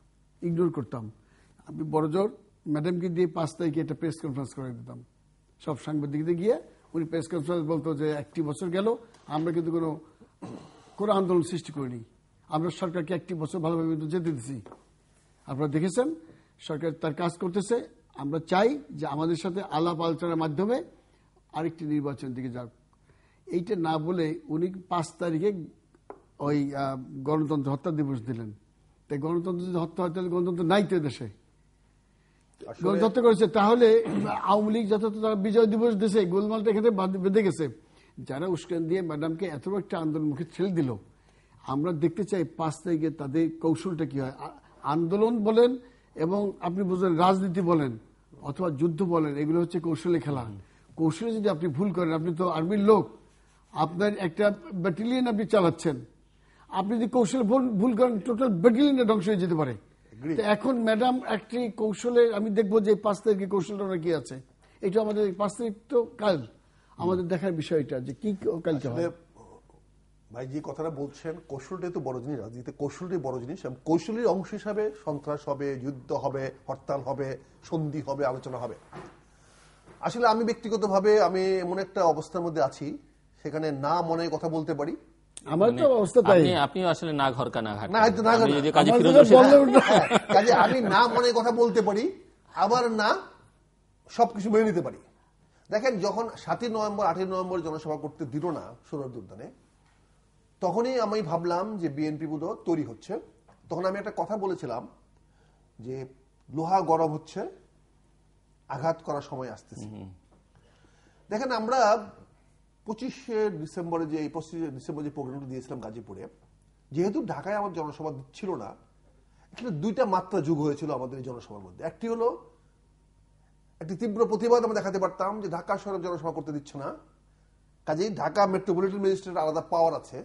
ইগনোর করতাম। আমি বড়জোর ম্যাডামকে দিয়ে 5 তারিখে একটা প্রেস কনফারেন্স করে দিতাম, সব সাংবাদিকদের গিয়ে উনি প্রেস কনফারেন্স বলতো যে 1টি বছর গেল আমরা কিন্তু কোনো আন্দোলন সৃষ্টি করিনি, আমরা সরকারকে 1টি বছর ভালোভাবে যেতে দিছি, আপনারা দেখেছেন সরকার তার কাজ করতেছে। আমরা চাই যে আমাদের সাথে আলাপ আলোচনার মাধ্যমে আরেকটি নির্বাচনের দিকে যাক। এইটা না বলে উনি 5 তারিখে ওই গণতন্ত্র হত্যা দিবস দিলেন। তাই গণতন্ত্র যদি হত্যা হয় তাহলে গণতন্ত্র নাই তো দেশে, গণতন্ত্র করেছে তাহলে আওয়ামী লীগ যত তারা বিজয় দিবস দিয়েছে, গোলমালটা এখানে বেঁধে গেছে। যারা উস্কান দিয়ে ম্যাডামকে এত একটা আন্দোলন মুখে ঠেলে দিল, আমরা দেখতে চাই 5 তারিখে তাদের কৌশলটা কি হয়। আন্দোলন বলেন এবং আপনি বুঝলেন রাজনীতি বলেন অথবা যুদ্ধ বলেন, এগুলো হচ্ছে কৌশলে খেলা। কৌশলে যদি আপনি ভুল করেন, আপনি তো আর্মির লোক, আপনার একটা ব্যাটালিয়ন আপনি চালাচ্ছেন, আপনি যদি কৌশলে ভুল করেন টোটাল ব্যাটালিয়নটা ধ্বংস হয়ে যেতে পারে। এখন ম্যাডাম একটি কৌশলে আমি দেখবো যে 5 তারিখে কৌশলটা কি আছে। এটা আমাদের 5 তারিখ তো কাল আমাদের দেখার বিষয়টা যে কি কালকে হয়। ভাই যে কথাটা বলছেন কৌশলটাই তো বড় জিনিস, রাজনীতিতে কৌশলটাই বড় জিনিস। এবং কৌশলের অংশ হিসাবে সন্ত্রাস হবে, যুদ্ধ হবে, হরতাল হবে, সন্ধি হবে, আলোচনা হবে। আসলে আমি ব্যক্তিগতভাবে আমি এমন একটা অবস্থার মধ্যে আছি, সেখানে না মনে কথা বলতে পারি। আমার তো অবস্থা তাই। আপনিও আসলে না ঘর কা না ঘাট, কাজে আমি না মনে কথা বলতে পারি, আবার না সবকিছু মেনে নিতে পারি। দেখেন, যখন 7ই নভেম্বর 8ই নভেম্বর জনসভা করতে দিল না সোহরাওয়ার্দী উদ্যানে, তখনই আমি ভাবলাম যে বিএনপি বোধহয় তৈরি হচ্ছে। তখন আমি একটা কথা বলেছিলাম যে লোহা গরম হচ্ছে, আঘাত করার সময় আসতেছে। দেখেন, আমরা 25শে ডিসেম্বরে যে 25শে ডিসেম্বর যে প্রোগ্রামটা দিয়েছিলাম গাজীপুরে, যেহেতু ঢাকায় আমার জনসভা ছিল না, এখানে দুইটা মাত্রা যোগ হয়েছিল আমাদের এই জনসভার মধ্যে। একটি হলো একটি তীব্র প্রতিবাদ আমরা দেখাতে পারতাম যে ঢাকা শহরে জনসভা করতে দিচ্ছে না, কাজেই ঢাকা মেট্রোপলিটন ম্যাজিস্ট্রেটের আলাদা পাওয়ার আছে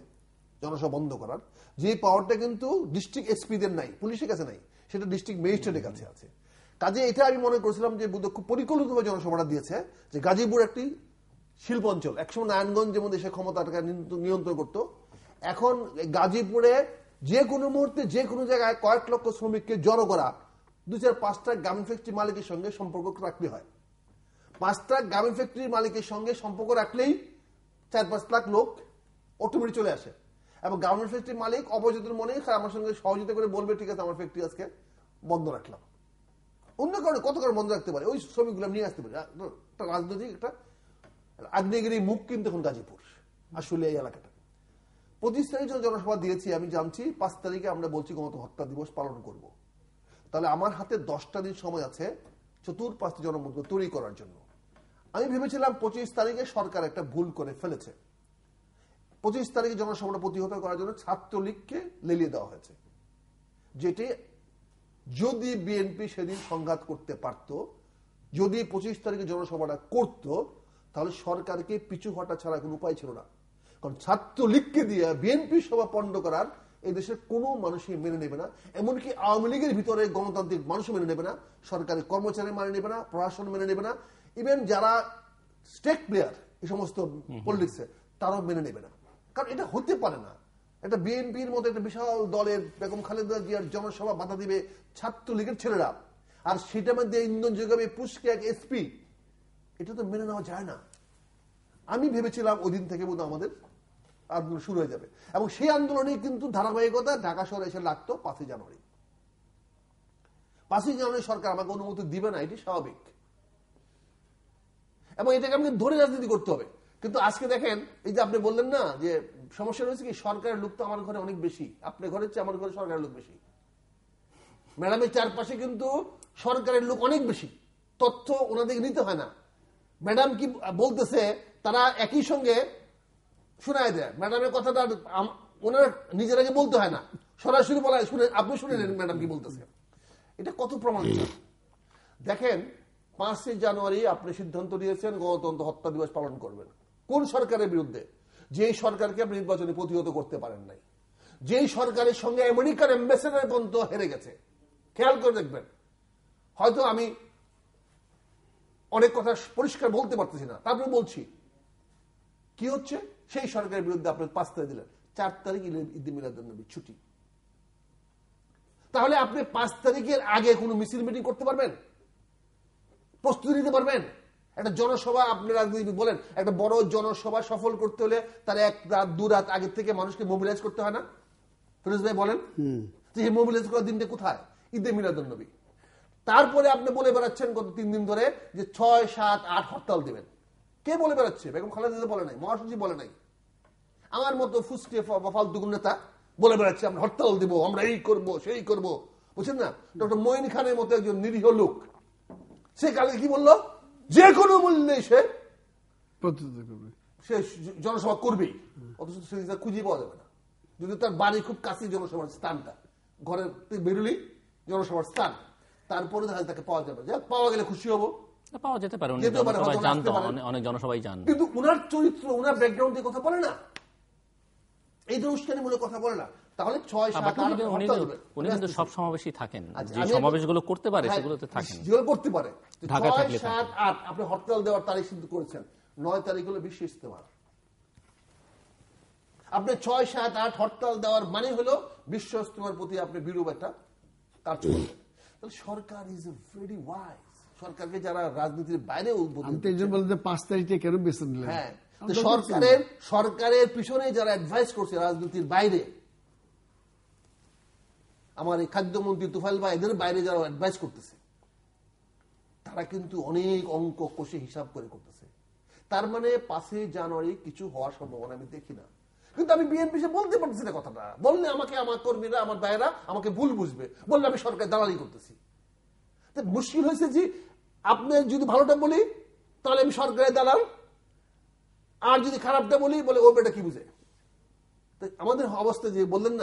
জনসভা বন্ধ করার, যে পাওয়ারটা কিন্তু ডিস্ট্রিক্ট এসপিদের নাই, পুলিশের কাছে নাই, সেটা ডিস্ট্রিক্ট ম্যাজিস্ট্রেটের কাছে আছে। কাজে এটা আমি মনে করেছিলাম যে খুব পরিকল্পিতভাবে জনসভাটা দিয়েছে, যে গাজীপুর একটি শিল্প অঞ্চল, একসময় নারায়ণগঞ্জ যেমন দেশের ক্ষমতাটাকে নিয়ন্ত্রণ করতো, এখন গাজীপুরে যে কোনো মুহূর্তে যে কোনো জায়গায় কয়েক লক্ষ শ্রমিককে জড়ো করা, 2-4-5টা গার্মেন্ট ফ্যাক্টরি মালিকের সঙ্গে সম্পর্ক রাখতে হয়। 5টা গার্মেন্ট ফ্যাক্টরির মালিকের সঙ্গে সম্পর্ক রাখলেই 4-5 লাখ লোক অটোমেটিক চলে আসে। এবং গার্মেন্ট ফ্যাক্টরির মালিক অবচেতন মনে আমার সঙ্গে সহযোগিতা করে বলবে, ঠিক আছে আমার ফ্যাক্টরি আজকে বন্ধ রাখলাম। অন্য কারণে কত কারণে বন্ধ রাখতে পারে, ওই শ্রমিকগুলো নিয়ে আসতে পারে। একটা রাজনৈতিক একটা আগ্নেয়গিরি মুখ কিন্তু এখন গাজীপুর, আসলে এই এলাকাটা। 25 তারিখ জনসভা দিয়েছি, আমি জানছি 5 তারিখে আমরা বলছি গণহত্যা দিবস পালন করব। তাহলে আমার হাতে 10টা দিন সময় আছে চতুর্পাশে জনমত তৈরি করার জন্য। আমি ভেবেছিলাম 25 তারিখে সরকার একটা ভুল করে ফেলেছে। 25 তারিখে জনসভাটা প্রতিহত করার জন্য ছাত্রলীগকে লেলিয়ে দেওয়া হয়েছে, যেটি যদি বিএনপি সেদিন সংঘাত করতে পারত, যদি 25 তারিখে জনসভাটা করত, তাহলে সরকারকে পিছু হটা ছাড়া কোনো উপায় ছিল না। কারণ ছাত্রলীগকে দিয়ে বিএনপি সভা পণ্ড করার এই দেশের কোনো মানুষই মেনে নেবে না। এমনকি আওয়ামী লীগের ভিতরে গণতান্ত্রিক মানুষ মেনে নেবে না, সরকারি কর্মচারী মেনে নেবে না, প্রশাসন মেনে নেবে না, ইভেন যারা স্টেক প্লেয়ার এই সমস্ত পলিটিক্সে তারাও মেনে নেবে না। কারণ এটা হতে পারে না। একটা বিএনপির মতো একটা বিশাল দলের বেগম খালেদা জিয়ার জনসভা বাধা দিবে ছাত্রলীগের ছেলেরা, আর সেটার মধ্যে ইন্ধন যোগাবে পুষ্কে এক এসপি, এটা তো মেনে নেওয়া যায় না। আমি ভেবেছিলাম ওই দিন থেকে বোধ আমাদের আন্দোলন শুরু হয়ে যাবে, এবং সেই আন্দোলনে কিন্তু ধারাবাহিকতা ঢাকা শহরে এসে লাগতো 5ই জানুয়ারি। 5ই জানুয়ারি সরকার আমাকে অনুমতি দিবে না, এটি স্বাভাবিক, এবং এটাকে আমাকে ধরে রাজনীতি করতে হবে। কিন্তু আজকে দেখেন, এই যে আপনি বললেন না যে সমস্যা রয়েছে কি, সরকারের লোক তো আমার ঘরে অনেক বেশি, আপনার ঘরের চেয়ে আমার ঘরে সরকারের লোক বেশি। ম্যাডামের চারপাশে কিন্তু সরকারের লোক অনেক বেশি, তথ্য ওনাদেরকে নিতে হয় না। ম্যাডাম কি বলতেছে তারা একই সঙ্গে শোনায় দেয়, ম্যাডামের কথাটা ওনারা নিজের আগে বলতে হয় না, সরাসরি বলা শুনে আপনি শুনে নেন ম্যাডাম কি বলতেছে। এটা কত প্রমাণ। দেখেন, 5ই জানুয়ারি আপনি সিদ্ধান্ত নিয়েছেন গণতন্ত্র হত্যা দিবস পালন করবেন। কোন সরকারের বিরুদ্ধে? যেই সরকারকে আপনি নির্বাচনে প্রতিহত করতে পারেন নাই, যেই সরকারের সঙ্গে আমেরিকার অ্যাম্বাসেডার পর্যন্ত হেরে গেছে। খেয়াল করে দেখবেন, হয়তো আমি অনেক কথা পরিষ্কার বলতে পারতেছি না, তারপরে বলছি কি হচ্ছে। সেই সরকারের বিরুদ্ধে আপনি 5 তারিখ দিলেন, 4 তারিখ ঈদ মিলাদুন্নবী ছুটি। তাহলে আপনি 5 তারিখের আগে কোনো মিছিল মিটিং করতে পারবেন? প্রস্তুতি নিতে পারবেন? একটা জনসভা আপনি রাজনীতি বলেন, একটা বড় জনসভা সফল করতে হলে তার 1 রাত 2 রাত আগের থেকে মানুষকে মোবিলাইজ করতে হয় না? ফিরোজ ভাই বলেন, যে মোবিলাইজ করার দিনটা কোথায়? ঈদে মিলাদুন্নবী। তারপরে আপনি বলে বেড়াচ্ছেন গত 3 দিন ধরে যে 6, 7, 8 হরতাল দিবেন। কে বলে বেড়াচ্ছে? বেগম খালেদা বলে নাই, মহাসচিব বলে নাই, আমার মতো ফুসকে ফালতু নেতা বলে বেড়াচ্ছে আমরা হরতাল দিব, আমরা এই করব সেই করব। বুঝছেন না? ডক্টর মঈন খানের মতো একজন নিরীহ লোক, সে কালকে কি বললো? যে কোনো মূল্যে সে জনসভা করবেই, অথচ সেটা খুঁজে পাওয়া যাবে না। যদি তার বাড়ি খুব কাছে জনসভার স্থানটা, ঘরের বেরুলি জনসভার স্থান, তারপরে তাকে পাওয়া যাবে। পাওয়া গেলে খুশি হবো, পাওয়া যেতে পারে, অনেক জনসভাই জান, কিন্তু উনার চরিত্র উনার ব্যাকগ্রাউন্ড দিয়ে কথা বলে না, এই অনুষ্ঠানমূলক কথা বলে না। তাহলে 6, 7, 8 উনি কিন্তু সব সমাবেশই থাকেন, যে সমাবেশগুলো করতে পারে সেগুলোতে থাকেন, যেগুলো করতে পারে। 6, 7, 8 আপনি হরতাল দেওয়ার তারিখ সিদ্ধ করেছেন, 9 তারিখ হলো বিশ্ব ইজতেমা। আপনি 6, 7, 8 হরতাল দেওয়ার মানে হলো বিশ্ব ইজতেমার প্রতি আপনি বিরূপ একটা কাজ করবেন। তাহলে সরকার ইজ ভেরি ওয়াইজ। সরকারকে যারা রাজনীতির বাইরে আমি তো এই জন্য বলতে 5 তারিখে কেন বেছে নিলেন? হ্যাঁ, সরকারের পিছনে যারা অ্যাডভাইস করছে রাজনীতির বাইরে, আমার এই খাদ্যমন্ত্রী তুফাইল ভাই এদের বাইরে যারা অ্যাডভাইস করতেছে তারা কিন্তু অনেক অঙ্ক কষে হিসাব করে করতেছে। তার মানে 5 জানুয়ারি কিছু হওয়ার সম্ভাবনা আমি দেখি না। কিন্তু আমি বিএনপি সে বলতে পারতেছি না কথাটা। বললে আমাকে আমার কর্মীরা, আমার ভাইয়েরা আমাকে ভুল বুঝবে, বললে আমি সরকার দালালি করতেছি। মুশকিল হয়েছে যে আপনি যদি ভালোটা বলি তাহলে আমি সরকারের দালাল, আর যদি খারাপটা বলি বলে ও বেটা কি বুঝে। আমাদের অবস্থা যে বললেন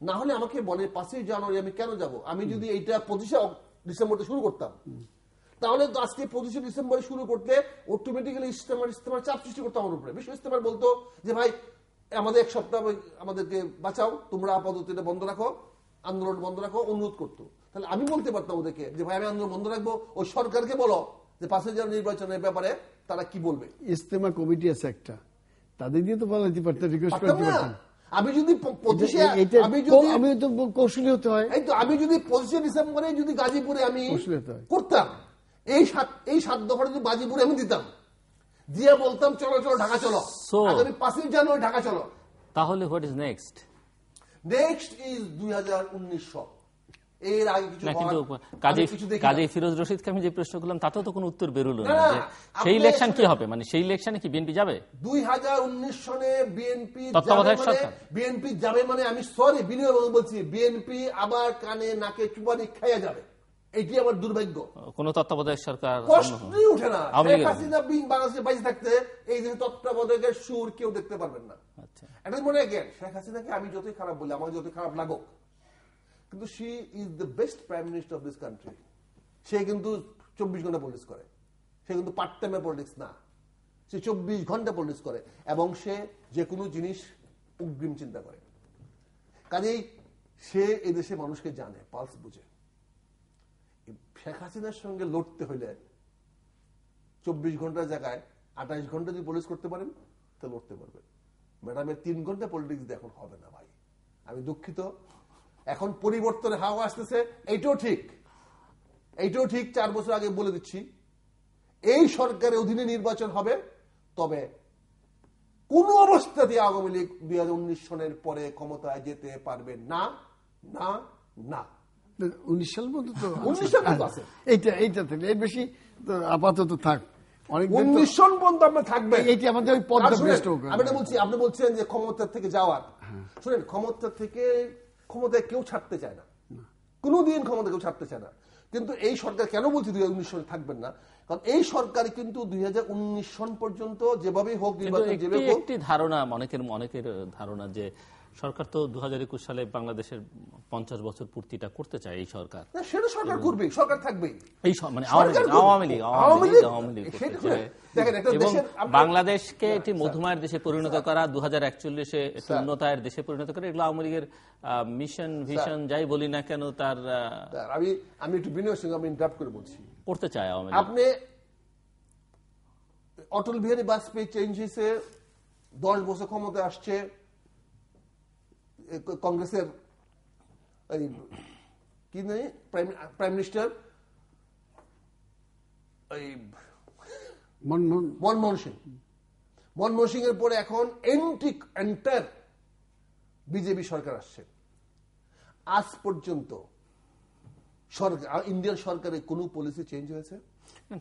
না হলে আমাকে বলে 5 জানুয়ারি আমি কেন যাব? আমি যদি এইটা 25 ডিসেম্বরে শুরু করতাম তাহলে তো আজকে 25 ডিসেম্বরে শুরু করতে অটোমেটিক্যালি ইজতেমার চাপ সৃষ্টি করতো আমার উপরে। বিশ্ব ইজতেমা বলতো যে ভাই আমাদের 1 সপ্তাহ আমাদেরকে বাঁচাও, তোমরা আপাতত এটা বন্ধ রাখো, আন্দোলন বন্ধ রাখো, অনুরোধ করতো। তাহলে আমি বলতে পারতাম ওদেরকে যে ভাই আমি আন্দোলন বন্ধ রাখবো, ওই সরকারকে বলো যে 5 জানুয়ারি নির্বাচনের ব্যাপারে তারা কি বলবে। ইজতেমা কমিটি আছে একটা, তাদের দিয়ে তো বলাইতে পারতেন, রিকোয়েস্ট করতে পারতেন। আমি যদি কৌশলী হতে হয়, এই তো আমি যদি 25 ডিসেম্বরে যদি গাজীপুরে আমি করতাম, এই 7 দফা যদি গাজীপুরে আমি দিতাম, দিয়ে বলতাম চলো চলো ঢাকা চলো, আগামী 5 জানুয়ারি ঢাকা চলো, তাহলে what is next? Next is 2019। এর আগে কিছু কাজী ফিরোজ রশিদকে আমি যে প্রশ্ন করলাম তাতেও তো কোনো উত্তর বেরোলো না। সেই ইলেকশন কি হবে, মানে সেই ইলেকশনে কি বিএনপি যাবে? 2019 সনে বিএনপি যাবে মানে আমি সরি বিনয় বলছি, বিএনপি আবার কানে নাকে চুবানি খাইয়া যাবে। এটি আমার দুর্ভাগ্য। কোন তত্ত্বাবধায়ক সরকার প্রশ্নই উঠে না। শেখ হাসিনা বাংলাদেশে বাইরে থাকতে এই যে তত্ত্বাবধায়কের সুর কেউ দেখতে পারবেন না। এটা মনে রাখেন, শেখ হাসিনাকে আমি যতই খারাপ বলি, আমার যতই খারাপ লাগুক, কিন্তু she is the best prime minister of this country. সে কিন্তু 24 ঘন্টা পলিটিক্স করে, সে কিন্তু পার্ট টাইমের পলিটিক্স না, সে 24 ঘন্টা পলিটিক্স করে এবং সে যে কোনো জিনিস অগ্রিম চিন্তা করে। কাজেই সে এদেশে মানুষকে জানে, পালস বুঝে। শেখ হাসিনার সঙ্গে লড়তে হইলে 24 ঘন্টার জায়গায় 28 ঘন্টা যদি পলিটিক্স করতে পারেন তো লড়তে পারবেন। ম্যাডামের 3 ঘন্টা পলিটিক্স এখন হবে না ভাই, আমি দুঃখিত। এখন পরিবর্তনের হাওয়া আসতেছে, এইটাও ঠিক 4 বছর আগে বলে দিচ্ছি, এই সরকারের অধীনে নির্বাচন হবে, তবে কোন অবস্থাতে আওয়ামী লীগ 2019 সনের পরে ক্ষমতায় যেতে পারবে না। 19 সাল পর্যন্ত তো 19 সাল পর্যন্ত আছে, এইটা থেকে এর বেশি আপাতত থাক, অনেক 19 সন পর্যন্ত আমরা থাকবে। এইটা আমাদের ওই পদ্মা বেস্ট হোক। আমি বলছি, আপনি বলছেন যে ক্ষমতা থেকে যাওয়ার, শুনেন, ক্ষমতায় কেউ ছাড়তে চায় না, কোনদিন ক্ষমতা কেউ ছাড়তে চায় না। কিন্তু এই সরকার কেন বলছি 2019 সনে থাকবেন না, কারণ এই সরকার কিন্তু 2019 সন পর্যন্ত যেভাবেই হোক নির্বাচন, একটি ধারণা অনেকের ধারণা যে সরকার তো 2021 সালে বাংলাদেশের 50 বছর পূর্তিটা করতে চায় এই সরকার। সেটা সরকার করবে, সরকার থাকবে, এই মানে আওয়ামী লীগ এবং বাংলাদেশকে একটি মধুময়ের দেশে পরিণত করা, 2041-এ একটি উন্নতায়ের দেশে পরিণত করা, এগুলো আওয়ামী লীগের মিশন ভিশন যাই বলি না কেন তার। আমি একটু বিনয়ের সঙ্গে আমি ইন্টারাপ্ট করে বলছি, করতে চায় আওয়ামী লীগ। আপনি অটল বিহারী বাজপেয়ী চেঞ্জ হয়েছে, 10 বছর ক্ষমতায় আসছে, কংগ্রেসের কি নেই প্রাইম মিনিস্টার মনমোহন সিং এর পরে এখন এন্টার বিজেপি সরকার আসছে। আজ পর্যন্ত ইন্ডিয়ান সরকারের কোন পলিসি চেঞ্জ হয়েছে?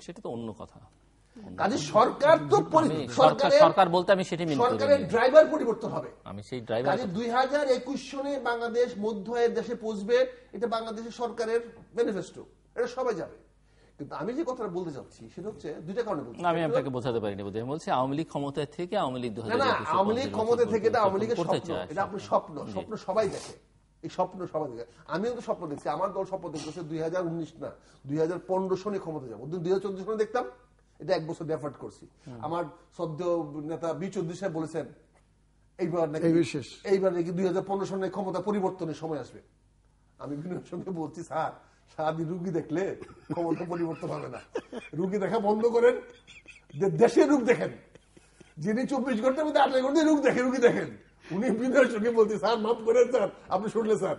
সেটা তো অন্য কথা। কাজে সরকার তো সরকার বলতে আমি সেটা মিন করি, সরকারের ড্রাইভার পরিবর্তন হবে। আমি সেই ড্রাইভার 2021 সনে বাংলাদেশ মধ্য আয়ের দেশে পৌঁছবে, এটা বাংলাদেশের সরকারের ম্যানিফেস্টো, এটা সবাই যাবে। কিন্তু আমি যে কথাটা বলতে চাচ্ছি সেটা হচ্ছে দুইটা কারণে বলছি। আমি আপনাকে বোঝাতে পারিনি বোধহয়। বলছি আওয়ামী লীগ ক্ষমতায় থেকে আওয়ামী লীগ 2021 আওয়ামী লীগ ক্ষমতা থেকে এটা আওয়ামী লীগের স্বপ্ন, এটা আপনার স্বপ্ন সবাই দেখে, এই স্বপ্ন সবাই দেখে। আমিও তো স্বপ্ন দেখছি, আমার দল স্বপ্ন দেখতেছে 2019 না 2015 সনে ক্ষমতা যাবো। 2014 সনে দেখতাম, এটা 1 বছর ডেফার্ট করছি। আমার সদ্য নেতা বি চৌধুরী সাহেব বলেছেন এইবার নাকি 2015 সনে ক্ষমতা পরিবর্তনের সময় আসবে। আমি বিনয়ের সঙ্গে বলছি, স্যার সারাদিন রুগী দেখলে ক্ষমতা পরিবর্তন হবে না, রুগী দেখা বন্ধ করেন, দেশের রূপ দেখেন। যিনি 24 ঘন্টার মধ্যে 28 ঘন্টায় রুগী দেখেন, উনি বিনয়ের সঙ্গে বলতে, স্যার মাফ করেন স্যার, আপনি শুনলে স্যার।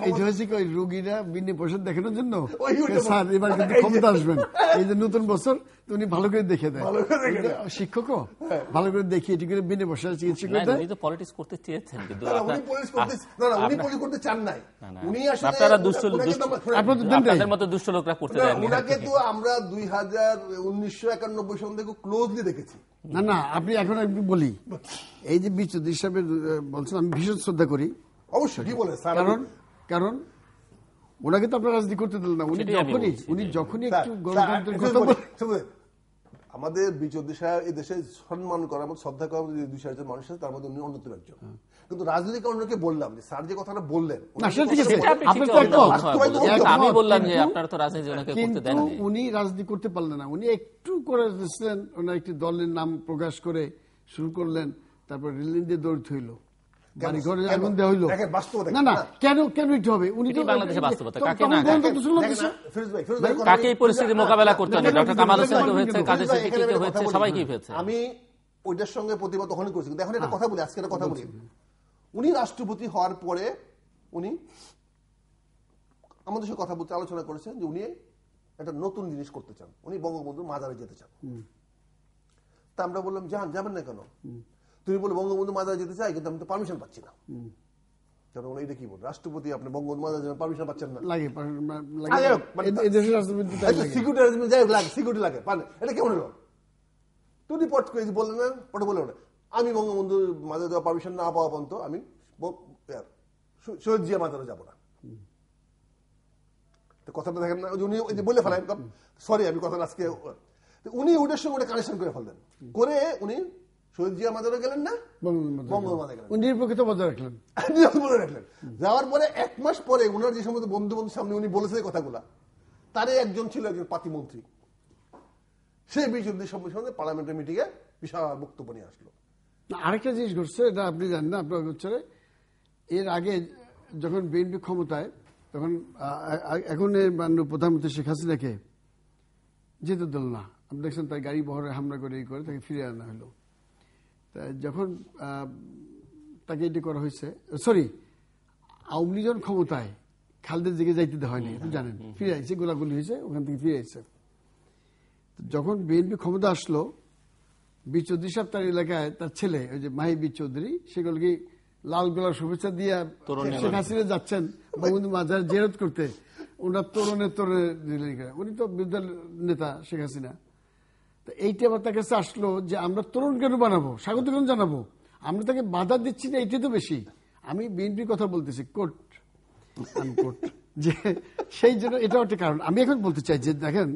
এটা হচ্ছে কি, ওই রোগীরা বিনা পয়সা দেখানোর জন্য ওই ওইটা স্যার এবার কিন্তু ক্ষমতা আসবেন, এই যে নতুন বছর, তো উনি ভালো করে দেখে দেয়। শিক্ষকও ভালো করে দেখিয়ে এটি করে বিনা পয়সা চিকিৎসা করে দেয়। উনি তো পলিটিক্স করতে চেয়েছেন, কিন্তু উনি পলিটিক্স করতে চান নাই। উনি আসলে আপনারা আপনাদের মতো দুষ্ট লোকরা করতে দেননি। উনাকে তো আমরা 1991 সন থেকে ক্লোজলি দেখেছি। না না, আপনি এখন একটু বলি, এই যে বিচৌধুরী সাহেবের বলছেন, আমি ভীষণ শ্রদ্ধা করি। অবশ্যই কি বলে স্যার, কারণ ওনাকে তো আপনার রাজনীতি করতে দিল না। উনি যখনই একটু গণতন্ত্রের কথা বলেন, আমাদের বিচৌধুরী সাহেব এই দেশে সম্মান করার মতো, শ্রদ্ধা করার মতো 200 মানুষ আছে, তার মধ্যে উনি অন্যতম একজন। কিন্তু রাজনীতি কারণকে বললাম যে স্যার যে কথাটা বললেন, আমি বললাম যে আপনারা তো রাজনীতি করতে দেন, উনি রাজনীতি করতে পারলেন না। উনি একটু করে দিচ্ছিলেন, ওনার একটি দলের নাম প্রকাশ করে শুরু করলেন, তারপর রেলিং দিয়ে দৌড় হইল, বাড়ি ঘরে আগুন দেওয়া হইল। না না, কেন একটু হবে? উনি তো বাংলাদেশের বাস্তবতা, কাকে এই পরিস্থিতি মোকাবেলা করতে হবে? ডক্টর কামাল হোসেনকে হয়েছে, কাদের সিদ্দিকীকে হয়েছে, সবাইকেই হয়েছে। আমি ওইটার সঙ্গে প্রতিবাদ তখনই করেছি। কিন্তু এখন একটা কথা বলি, আজকে একটা কথা বলি, উনি রাষ্ট্রপতি হওয়ার পরে উনি আমাদের সাথে কথা বলতে আলোচনা করেছেন যে উনি একটা নতুন জিনিস করতে চান, উনি বঙ্গবন্ধুর মাজারে যেতে চান। তা আমরা বললাম, যাবেন না কেন? তুমি বলে বঙ্গবন্ধু মাজারে যেতে চাই, কিন্তু আমি তো পারমিশন পাচ্ছি না। কারণ এটা কি বল, রাষ্ট্রপতি আপনি বঙ্গবন্ধু মাজারে যাবেন, পারমিশন পাচ্ছেন না, সিকিউরিটি লাগে, এটা কেমন হলো? তুমি পট করে বললেন না, পটে বলে ওটা আমি বঙ্গবন্ধুর মাজারে যাওয়া পারমিশন না পাওয়া পর্যন্ত আমি শহীদ জিয়া মাজারে যাবো না। কথাটা দেখেন না, উনি বলে ফেলেন, সরি আমি কথা আজকে, উনি ওটার সঙ্গে ওটা কানেকশন করে ফেললেন, করে উনি শহীদ জিয়া মাজারে গেলেন না, বঙ্গবন্ধু মাজারে গেলেন, নিরপেক্ষতা বজায় রাখলেন। যাওয়ার পরে 1 মাস পরে উনার যে সমস্ত বন্ধু সামনে উনি বলেছে কথাগুলা, তারে একজন ছিল একজন পাতিমন্ত্রী, সেই বিচৌধুরী সঙ্গে পার্লামেন্টের মিটিং এ বিশাল বক্তব্য নিয়ে আসলো। আরেকটা জিনিস ঘটছে, এটা আপনি জানেন না, আপনার গোচরে, এর আগে যখন বিএনপি ক্ষমতায়, তখন এখন মাননীয় প্রধানমন্ত্রী শেখ হাসিনাকে যেতে দিল না। আপনি দেখছেন তার গাড়ি বহরে হামলা করে তাকে ফিরে আনা হলো। যখন তাকে এটি করা হয়েছে, সরি, আওয়ামী লীগ যখন ক্ষমতায়, খালেদের দিকে যাইতে দেওয়া হয়নি, আপনি জানেন, ফিরে আইছে, গোলাগুলি হয়েছে, ওখান থেকে ফিরে আইছে। যখন বিএনপি ক্ষমতা আসলো, বি চৌধুরী সাহেব তার এলাকায় তার ছেলে, ওই যে মাহি বি চৌধুরী, সেগুলোকে লাল গোলার শুভেচ্ছা দিয়ে শেখ হাসিনা যাচ্ছেন বঙ্গবন্ধু মাজার জিয়ারত করতে, ওনার তরুণে উনি তো বিরোধী নেতা শেখ হাসিনা। তো এইটা আবার তার কাছে আসলো যে আমরা তরুণ কেন বানাবো, স্বাগত কেন জানাবো, আমরা তাকে বাধা দিচ্ছি না, এইটাই তো বেশি। আমি বিএনপির কথা বলতেছি, কোর্ট যে সেই জন্য এটাও একটা কারণ। আমি এখন বলতে চাই যে দেখেন,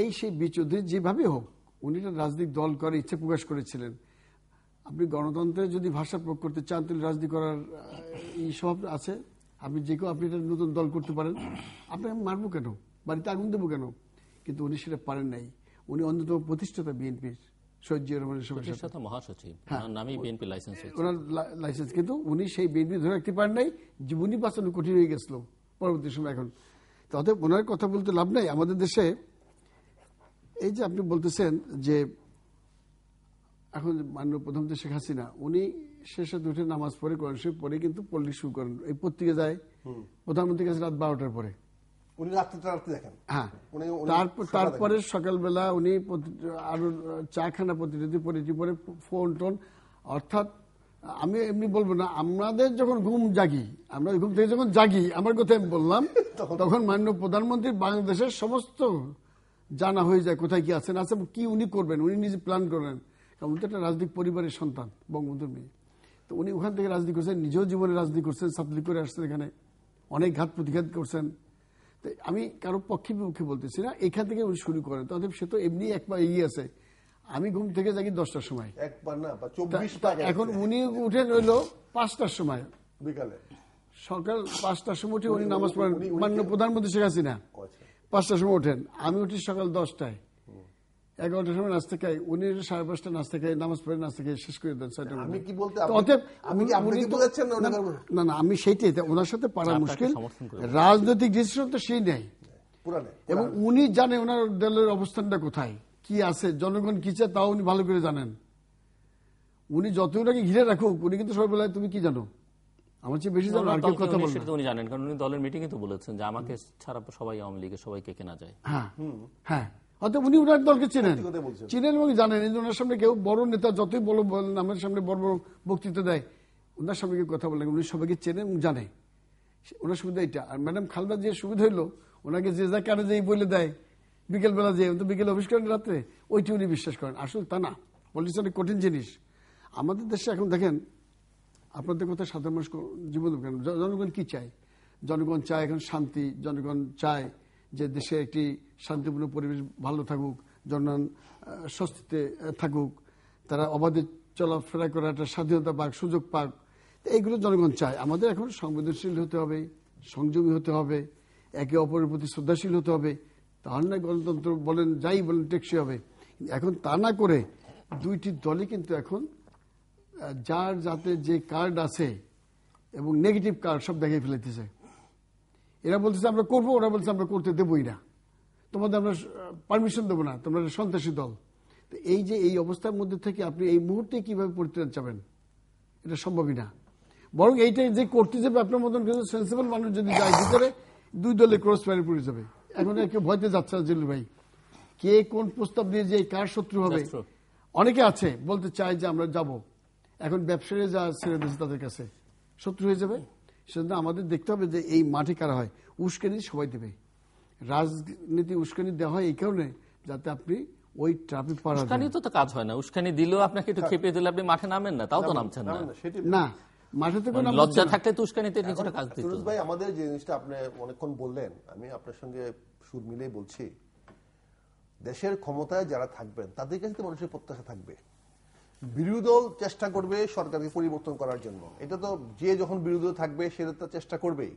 এই সেই বি চৌধুরী যেভাবে হোক, উনি একটা রাজনৈতিক দল করে ইচ্ছে প্রকাশ করেছিলেন। আপনি গণতন্ত্রের যদি ভাষা প্রয়োগ করতে চান, তাহলে রাজনীতি করার এই স্বভাব আছে, আপনি যে কেউ আপনি একটা নতুন দল করতে পারেন, আপনি মারবো কেন, বাড়িতে আগুন দেবো কেন? কিন্তু উনি সেটা পারেন নাই। উনি অন্যতম প্রতিষ্ঠাতা বিএনপির, শহীদ জিয়া রহমানের প্রতিষ্ঠাতা মহাসচিব, নামই বিএনপি লাইসেন্স, ওনার লাইসেন্স, কিন্তু উনি সেই বিএনপি ধরে রাখতে পারেন নাই, জীবনী বাঁচানো কঠিন হয়ে গেছিল পরবর্তী সময়। এখন তাতে ওনার কথা বলতে লাভ নাই। আমাদের দেশে এই যে আপনি বলতেছেন যে এখন মাননীয় প্রধানমন্ত্রী শেখ হাসিনা, উনি শেষে উঠে নামাজ পড়ে, কোরআন শরীফ পড়ে কিন্তু পল্লী শুরু করেন। এই পত্রিকা যায় প্রধানমন্ত্রীর কাছে রাত 12টার পরে, উনি রাত্রে দেখেন। হ্যাঁ, তারপরে সকালবেলা উনি আরো চা খানা প্রতিনিধি পরে ফোন টোন, অর্থাৎ আমি এমনি বলবো না, আমাদের যখন ঘুম জাগি, আমরা ঘুম থেকে যখন জাগি, আমার কথা আমি বললাম, তখন মাননীয় প্রধানমন্ত্রী বাংলাদেশের সমস্ত জানা হয়ে যায়, কোথায় কি আছেন, কি উনি করবেন, উনি নিজে প্ল্যান করবেন। কারণ উনি তো একটা রাজনৈতিক পরিবারের সন্তান, বঙ্গবন্ধুর মেয়ে। তো উনি ওখান থেকে রাজনীতি করছেন, নিজেও জীবনে রাজনীতি করছেন, ছাত্রলীগ করে আসছেন, এখানে অনেক ঘাত প্রতিঘাত করছেন। তো আমি কারো পক্ষে বিপক্ষে বলতেছি না, এখান থেকে উনি শুরু করেন। তবে সে তো এমনি একবার এগিয়ে আছে। আমি ঘুম থেকে জাগি 10টার সময়, এখন উনি উঠেন হইল 5টার সময়, বিকালে সকাল 5টার সময় উঠে উনি নামাজ পড়েন। মাননীয় প্রধানমন্ত্রী শেখ হাসিনা 5টার সময় ওঠেন, আমি উঠি সকাল 10টায়, 11টার সময় নাস্তা খাই, উনি 5:30 নাস্তা খাই, নামাজ পড়ে নাস্তা খাই শেষ করে দেন 6টার মধ্যে। না না, আমি সেইটাই, ওনার সাথে পারা মুশকিল। রাজনৈতিক ডিসিশন তো সেই নেই, এবং উনি জানে ওনার দলের অবস্থানটা কোথায়, কি আছে, জনগণ কি চায়, তাও উনি ভালো করে জানেন। উনি যতই ওনাকে ঘিরে রাখুক, উনি কিন্তু সবাই বলে তুমি কি জানো, আমার চেয়ে বেশি জানো, আর কেউ কথা বলে। সেটা তো উনি জানেন, কারণ উনি দলের মিটিংয়ে তো বলেছেন যে আমাকে ছাড়া সবাই আওয়ামী লীগের সবাইকে কেনা যায়। হ্যাঁ হ্যাঁ, অর্থাৎ উনি ওনার দলকে চেনেন এবং জানেন। এই যে ওনার সামনে কেউ বড় নেতা যতই বড় বলেন, আমার সামনে বড় বড় বক্তৃতা দেয়, ওনার সামনে কেউ কথা বলেন, উনি সবাইকে চেনেন এবং জানে। ওনার সুবিধা এটা। আর ম্যাডাম খালেদা যে সুবিধা হইলো, ওনাকে যে যা কানে যেই বলে দেয় বিকেলবেলা যে তো বিকেল অফিস করেন রাত্রে, ওইটি উনি বিশ্বাস করেন। আসলে তা না, পলিটিক্স অনেক কঠিন জিনিস। আমাদের দেশে এখন দেখেন, আপনাদের কথা সাধারণ মানুষ জীবন কেন, জনগণ কি চায়? জনগণ চায় এখন শান্তি, জনগণ চায় যে দেশে একটি শান্তিপূর্ণ পরিবেশ ভালো থাকুক, জনগণ স্বস্তিতে থাকুক, তারা অবাধে চলাফেরা করার একটা স্বাধীনতা পাক, সুযোগ পাক, এইগুলো জনগণ চায়। আমাদের এখন সংবেদনশীল হতে হবে, সংযমী হতে হবে, একে অপরের প্রতি শ্রদ্ধাশীল হতে হবে, তাহলে না গণতন্ত্র বলেন যাই বলেন টেকসই হবে। এখন তা না করে দুইটি দলই কিন্তু এখন যার যাতে যে কার্ড আছে এবং নেগেটিভ কার্ড সব দেখিয়ে ফেলেছে। এরা বলতেছে আমরা করবো, ওরা বলছে আমরা করতে দেবই না, তোমাদের আমরা পারমিশন দেবো না, তোমরা সন্ত্রাসী দল। তো এই যে এই অবস্থার মধ্যে থেকে আপনি এই মুহূর্তে কিভাবে পরিত্রাণ চাবেন, এটা সম্ভবই না। বরং এইটাই যে করতে যাবে আপনার মতন কিছু সেন্সিবল মানুষ যদি যায় ভিতরে, দুই দলে ক্রস ফায়ারে পড়ে যাবে। এখন কেউ ভয়তে যাচ্ছে না জিল্লু ভাই, কে কোন প্রস্তাব দিয়ে যে কার শত্রু হবে। অনেকে আছে বলতে চায় যে আমরা যাব, এখন ব্যবসায়ীরা যা ছেড়ে দিয়েছে তাদের কাছে শত্রু হয়ে যাবে। সেজন্য আমাদের দেখতে হবে যে এই মাঠে কারা হয়। উস্কানি সবাই দেবে, রাজনীতি উস্কানি দেওয়া হয় এই কারণে যাতে আপনি ওই ট্রাফিক পার। উস্কানি তো কাজ হয় না, উস্কানি দিলেও আপনাকে একটু খেপে দিলে আপনি মাঠে নামেন না, তাও তো নামছেন না। না, মাঠে তো কোনো লজ্জা থাকলে তো উস্কানিতে কিছুটা কাজ দিত। সুরজ ভাই, আমাদের যে জিনিসটা আপনি অনেকক্ষণ বললেন, আমি আপনার সঙ্গে সুর মিলেই বলছি, দেশের ক্ষমতায় যারা থাকবেন তাদের কাছে মানুষের প্রত্যাশা থাকবে। বিরোধী দল চেষ্টা করবে সরকারকে পরিবর্তন করার জন্য, এটা তো যে যখন বিরোধী দল থাকবে সেটা তো চেষ্টা করবেই।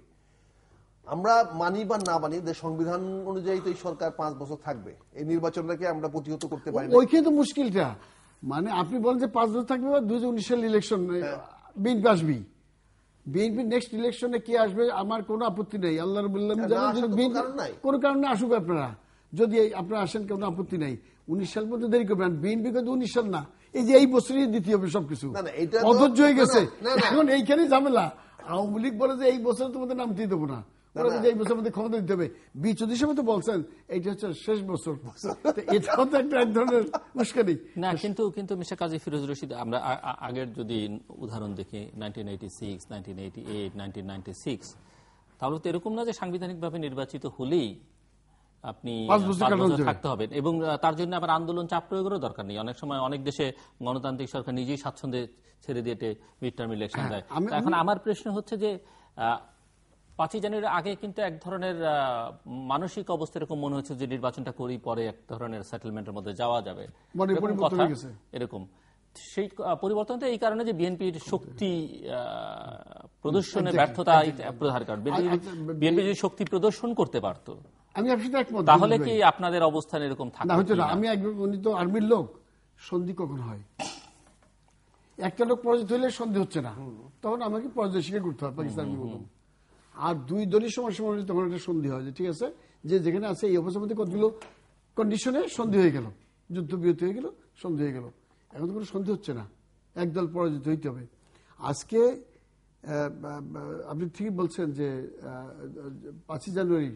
আমরা মানি বা না মানি, সংবিধান অনুযায়ী তো এই সরকার 5 বছর থাকবে, এই নির্বাচনটাকে আমরা প্রতিহত করতে পারি না। ওইখানে তো মুশকিলটা, মানে আপনি বলেন যে 5 বছর থাকবে, 2019 সাল ইলেকশন বিএনপি আসবি, বিএনপি নেক্সট ইলেকশনে কি আসবে আমার কোনো আপত্তি নেই, আল্লাহ রাব্বুল আলামিন জানেন, কোনো কারণে আসুক আপনারা, যদি আপনারা আসেন কোনো আপত্তি নেই। 19 সাল পর্যন্ত দেরি করবেন, বিএনপি কিন্তু 19 সাল না, এই যে এই বছরই দিতে হবে সবকিছু, অধৈর্য হয়ে গেছে এখন। এইখানে ঝামেলা, আওয়ামী লীগ বলে যে এই বছর তোমাদের নামতেই দেবো না, এই বছর মধ্যে ক্ষমতা দিতে হবে। বিচুদি সাহেব তো বলছেন এইটা হচ্ছে শেষ বছর, এটাও তো একটা এক ধরনের উস্কানি না। কিন্তু মিস্টার কাজী ফিরোজ রশিদ, আমরা আগের যদি উদাহরণ দেখি 1986, 1988, 1996, তাহলে তো এরকম না যে সাংবিধানিকভাবে নির্বাচিত হলেই আপনি 5 বছর থাকতে হবে, এবং তার জন্য আবার আন্দোলন চাপ প্রয়োগেরও দরকার নেই। অনেক সময় অনেক দেশে গণতান্ত্রিক সরকার নিজেই স্বাচ্ছন্দ্যে ছেড়ে দিয়ে মিড টার্ম ইলেকশন দেয়। এখন আমার প্রশ্ন হচ্ছে যে 5ই জানুয়ারির আগে কিন্তু এক ধরনের মানসিক অবস্থা এরকম মনে হচ্ছে যে নির্বাচনটা করি, পরে এক ধরনের সেটেলমেন্টের মধ্যে যাওয়া যাবে, এরকম। সেই পরিবর্তনটা এই কারণে যে বিএনপির শক্তি প্রদর্শনের ব্যর্থতা প্রধান কারণ। বিএনপি যদি শক্তি প্রদর্শন করতে পারতো, আমি আপনার সাথে একমত, তাহলে কি আপনাদের অবস্থান এরকম থাকতো না? আমি উনি তো আর্মির লোক, সন্ধি কখন হয়? একটা লোক পরাজিত হইলে সন্ধি হচ্ছে না, তখন আমাকে পরাজয় স্বীকার করতে হয় পাকিস্তানের মতন। আর দুই দলই সময় সময় তখন একটা সন্ধি হয় যে ঠিক আছে, যে যেখানে আছে এই অবস্থার মধ্যে কতগুলো কন্ডিশনে সন্ধি হয়ে গেল, যুদ্ধবিরতি হয়ে গেল, সন্ধি হয়ে গেল। এখন তো কোনো সন্ধি হচ্ছে না, একদল পরাজিত হইতে হবে। আজকে আপনি ঠিকই বলছেন যে 5ই জানুয়ারি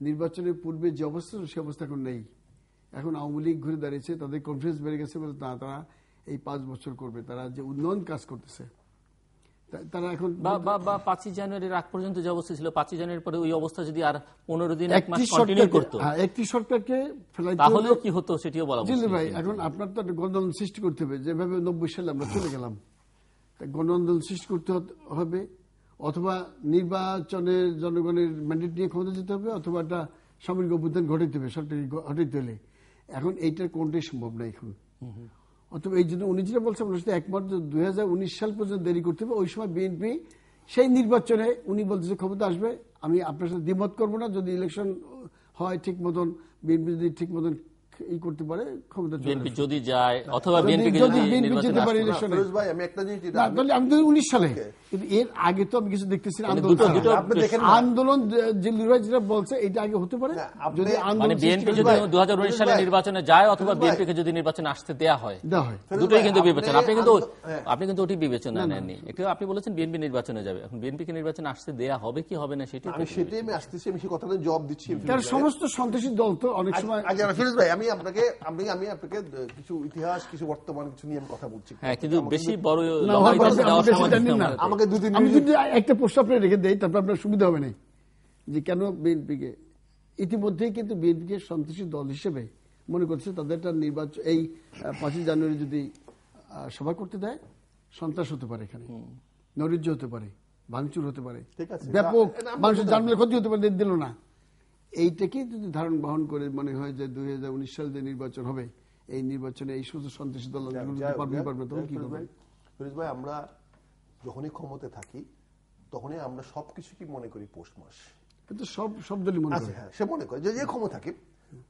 নির্বাচনের পূর্বে যে অবস্থা সে অবস্থা এখন নেই। এখন আওয়ামী লীগ ঘুরে দাঁড়িয়েছে, তাদের কনফিডেন্স বেড়ে গেছে বলে তারা এই 5 বছর করবে, তারা যে উন্নয়ন কাজ করতেছে তারা এখন। বা 5ই জানুয়ারির আগ পর্যন্ত যে অবস্থা ছিল, 5ই জানুয়ারির পরে ওই অবস্থা যদি আর 15 দিন এক মাস কন্টিনিউ করতো, একটি সরকারকে ফেলাইতে তাহলে কি হতো সেটিও বলা মুশকিল। ভাই এখন আপনার তো একটা গণআন্দোলন সৃষ্টি করতে হবে, যেভাবে 90 সালে আমরা চলে গেলাম, গণআন্দোলন সৃষ্টি করতে হবে, অথবা নির্বাচনের জনগণের ম্যান্ডেট নিয়ে ক্ষমতা যেতে হবে, অথবা একটা সামরিক অভ্যুত্থান ঘটাইতে হবে সরকারি ঘটাইতে হলে। এখন এইটার কোনটাই সম্ভব না এখন। অথবা এই জন্য উনি যেটা বলছেন আপনার সাথে একমাত্র 2019 সাল পর্যন্ত দেরি করতে হবে। ওই সময় বিএনপি সেই নির্বাচনে উনি বলতেছে ক্ষমতা আসবে, আমি আপনার সাথে দ্বিমত করবো না, যদি ইলেকশন হয় ঠিক মতন, বিএনপি যদি ঠিক মতন করতে পারে, ক্ষমতা বিএনপি যদি যায় অথবা বিএনপি যদি যেতে পারে ইলেকশনে। ফিরোজ ভাই আমি একটা জিনিস তাহলে আমি 2019 সালে, কিন্তু এর আগে তো আমি কিছু দেখতেছি আন্দোলন যেটা বলছে এটা আগে হতে পারে যদি মানে বিএনপি যদি 2019 সালে নির্বাচনে যায় অথবা বিএনপিকে যদি নির্বাচনে আসতে দেয়া হয়, দুটোই কিন্তু বিবেচনা। আপনি কিন্তু ওটি বিবেচনা নেননি। একটু আপনি বলেছেন বিএনপি নির্বাচনে যাবে, এখন বিএনপিকে নির্বাচনে আসতে দেয়া হবে কি হবে না সেটাই আমি আসতেছি, আমি সেই কথাটা জবাব দিচ্ছি। কারণ সমস্ত সন্ত্রাসী দল তো অনেক সময়। ফিরোজ ভাই আমি আপনাকে কিছু ইতিহাস, কিছু বর্তমান, কিছু নিয়ে কথা বলছি। হ্যাঁ, কিন্তু বেশি বড় আমাকে আমি যদি একটা প্রশ্ন আপনি রেখে দেই, তারপর আপনার সুবিধা হবে না, যে কেন বিএনপিকে ইতিমধ্যেই কিন্তু বিএনপিকে সন্ত্রাসী দল হিসেবে মনে করছে। তাদের একটা নির্বাচন এই 5 জানুয়ারি যদি সভা করতে দেয়, সন্ত্রাস হতে পারে, এখানে নৈরাজ্য হতে পারে, ভাঙচুর হতে পারে, ব্যাপক মানুষের জানমালের ক্ষতি হতে পারে, দিল না। এইটাকে যদি ধারণ বহন করে মনে হয় যে 2019 সালে যে নির্বাচন হবে, এই নির্বাচনে এই শুধু সন্ত্রাসী দল পারবে, তখন কি করবে? ফিরোজ ভাই, আমরা যখনই ক্ষমতায় থাকি তখনই আমরা সবকিছু কি মনে করি পৌষ মাস, কিন্তু সব দলই মনে করে, সে মনে করে যে ক্ষমতা থাকে।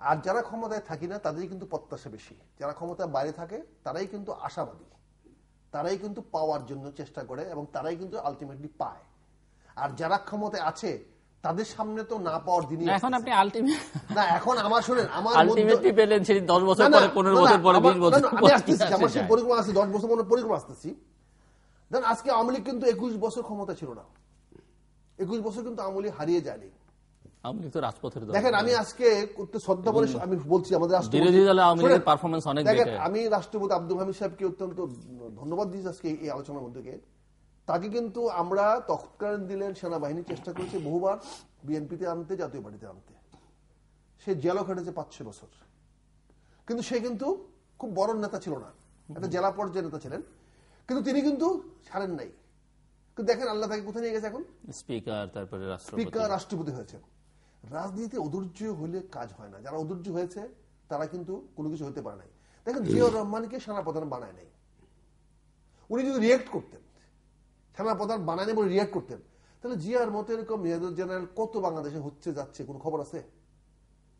আর যারা ক্ষমতায় থাকি না তাদেরই কিন্তু প্রত্যাশা বেশি। যারা ক্ষমতায় বাইরে থাকে তারাই কিন্তু আশাবাদী, তারাই কিন্তু পাওয়ার জন্য চেষ্টা করে এবং তারাই কিন্তু আলটিমেটলি পায়। আর যারা ক্ষমতায় আছে তাদের সামনে তো না পাওয়ার দিনই এখন আপনি আলটিমেট না, এখন আমার শুনেন, আমার আলটিমেটলি পেলেন সেই 10 বছর পরে, 15 বছর পরে, 20 বছর আমি আসতেছি, আমার সেই পরিক্রমা আছে, 10 বছর পরে পরিক্রমা আসতেছি। দেন আজকে আওয়ামী লীগ কিন্তু 21 বছর ক্ষমতা ছিল না, 21 বছর কিন্তু আওয়ামী লীগ হারিয়ে যায়নি। আওয়ামী লীগ তো রাজপথের দল। দেখেন, আমি আজকে শ্রদ্ধা বলে আমি বলছি আমাদের বিরোধী দলে আওয়ামী লীগের পারফরম্যান্স অনেক বেটার। আমি রাষ্ট্রপতি আব্দুল হামিদ সাহেবকে অত্যন্ত ধন্যবাদ দিচ্ছি আজকে এই আলোচনার মধ্যে। তাকে কিন্তু আমরা তৎকালীন দিলেন সেনাবাহিনী চেষ্টা করেছে বহুবার বিএনপিতে আনতে, জাতীয় পার্টিতে আনতে। সে জেলও খেটেছে 5-6 বছর, কিন্তু সে কিন্তু খুব বড় নেতা ছিল না, একটা জেলা পর্যায়ের নেতা ছিলেন, কিন্তু তিনি কিন্তু ছাড়েন নাই। কিন্তু দেখেন আল্লাহ তাকে কোথায় নিয়ে গেছে, এখন স্পিকার, তারপরে রাষ্ট্রপতি হয়েছে। রাজনীতিতে অধৈর্য হলে কাজ হয় না। যারা অধৈর্য হয়েছে তারা কিন্তু কোনো কিছু হতে পারে নাই। দেখেন জিয়াউর রহমানকে সেনাপ্রধান বানায় নাই। উনি যদি রিয়েক্ট করতেন, সেনাপ্রধান বানায়নি বলে রিয়েক্ট করতেন, তাহলে জিয়ার মতো এরকম মেজর জেনারেল কত বাংলাদেশে হচ্ছে যাচ্ছে, কোনো খবর আছে?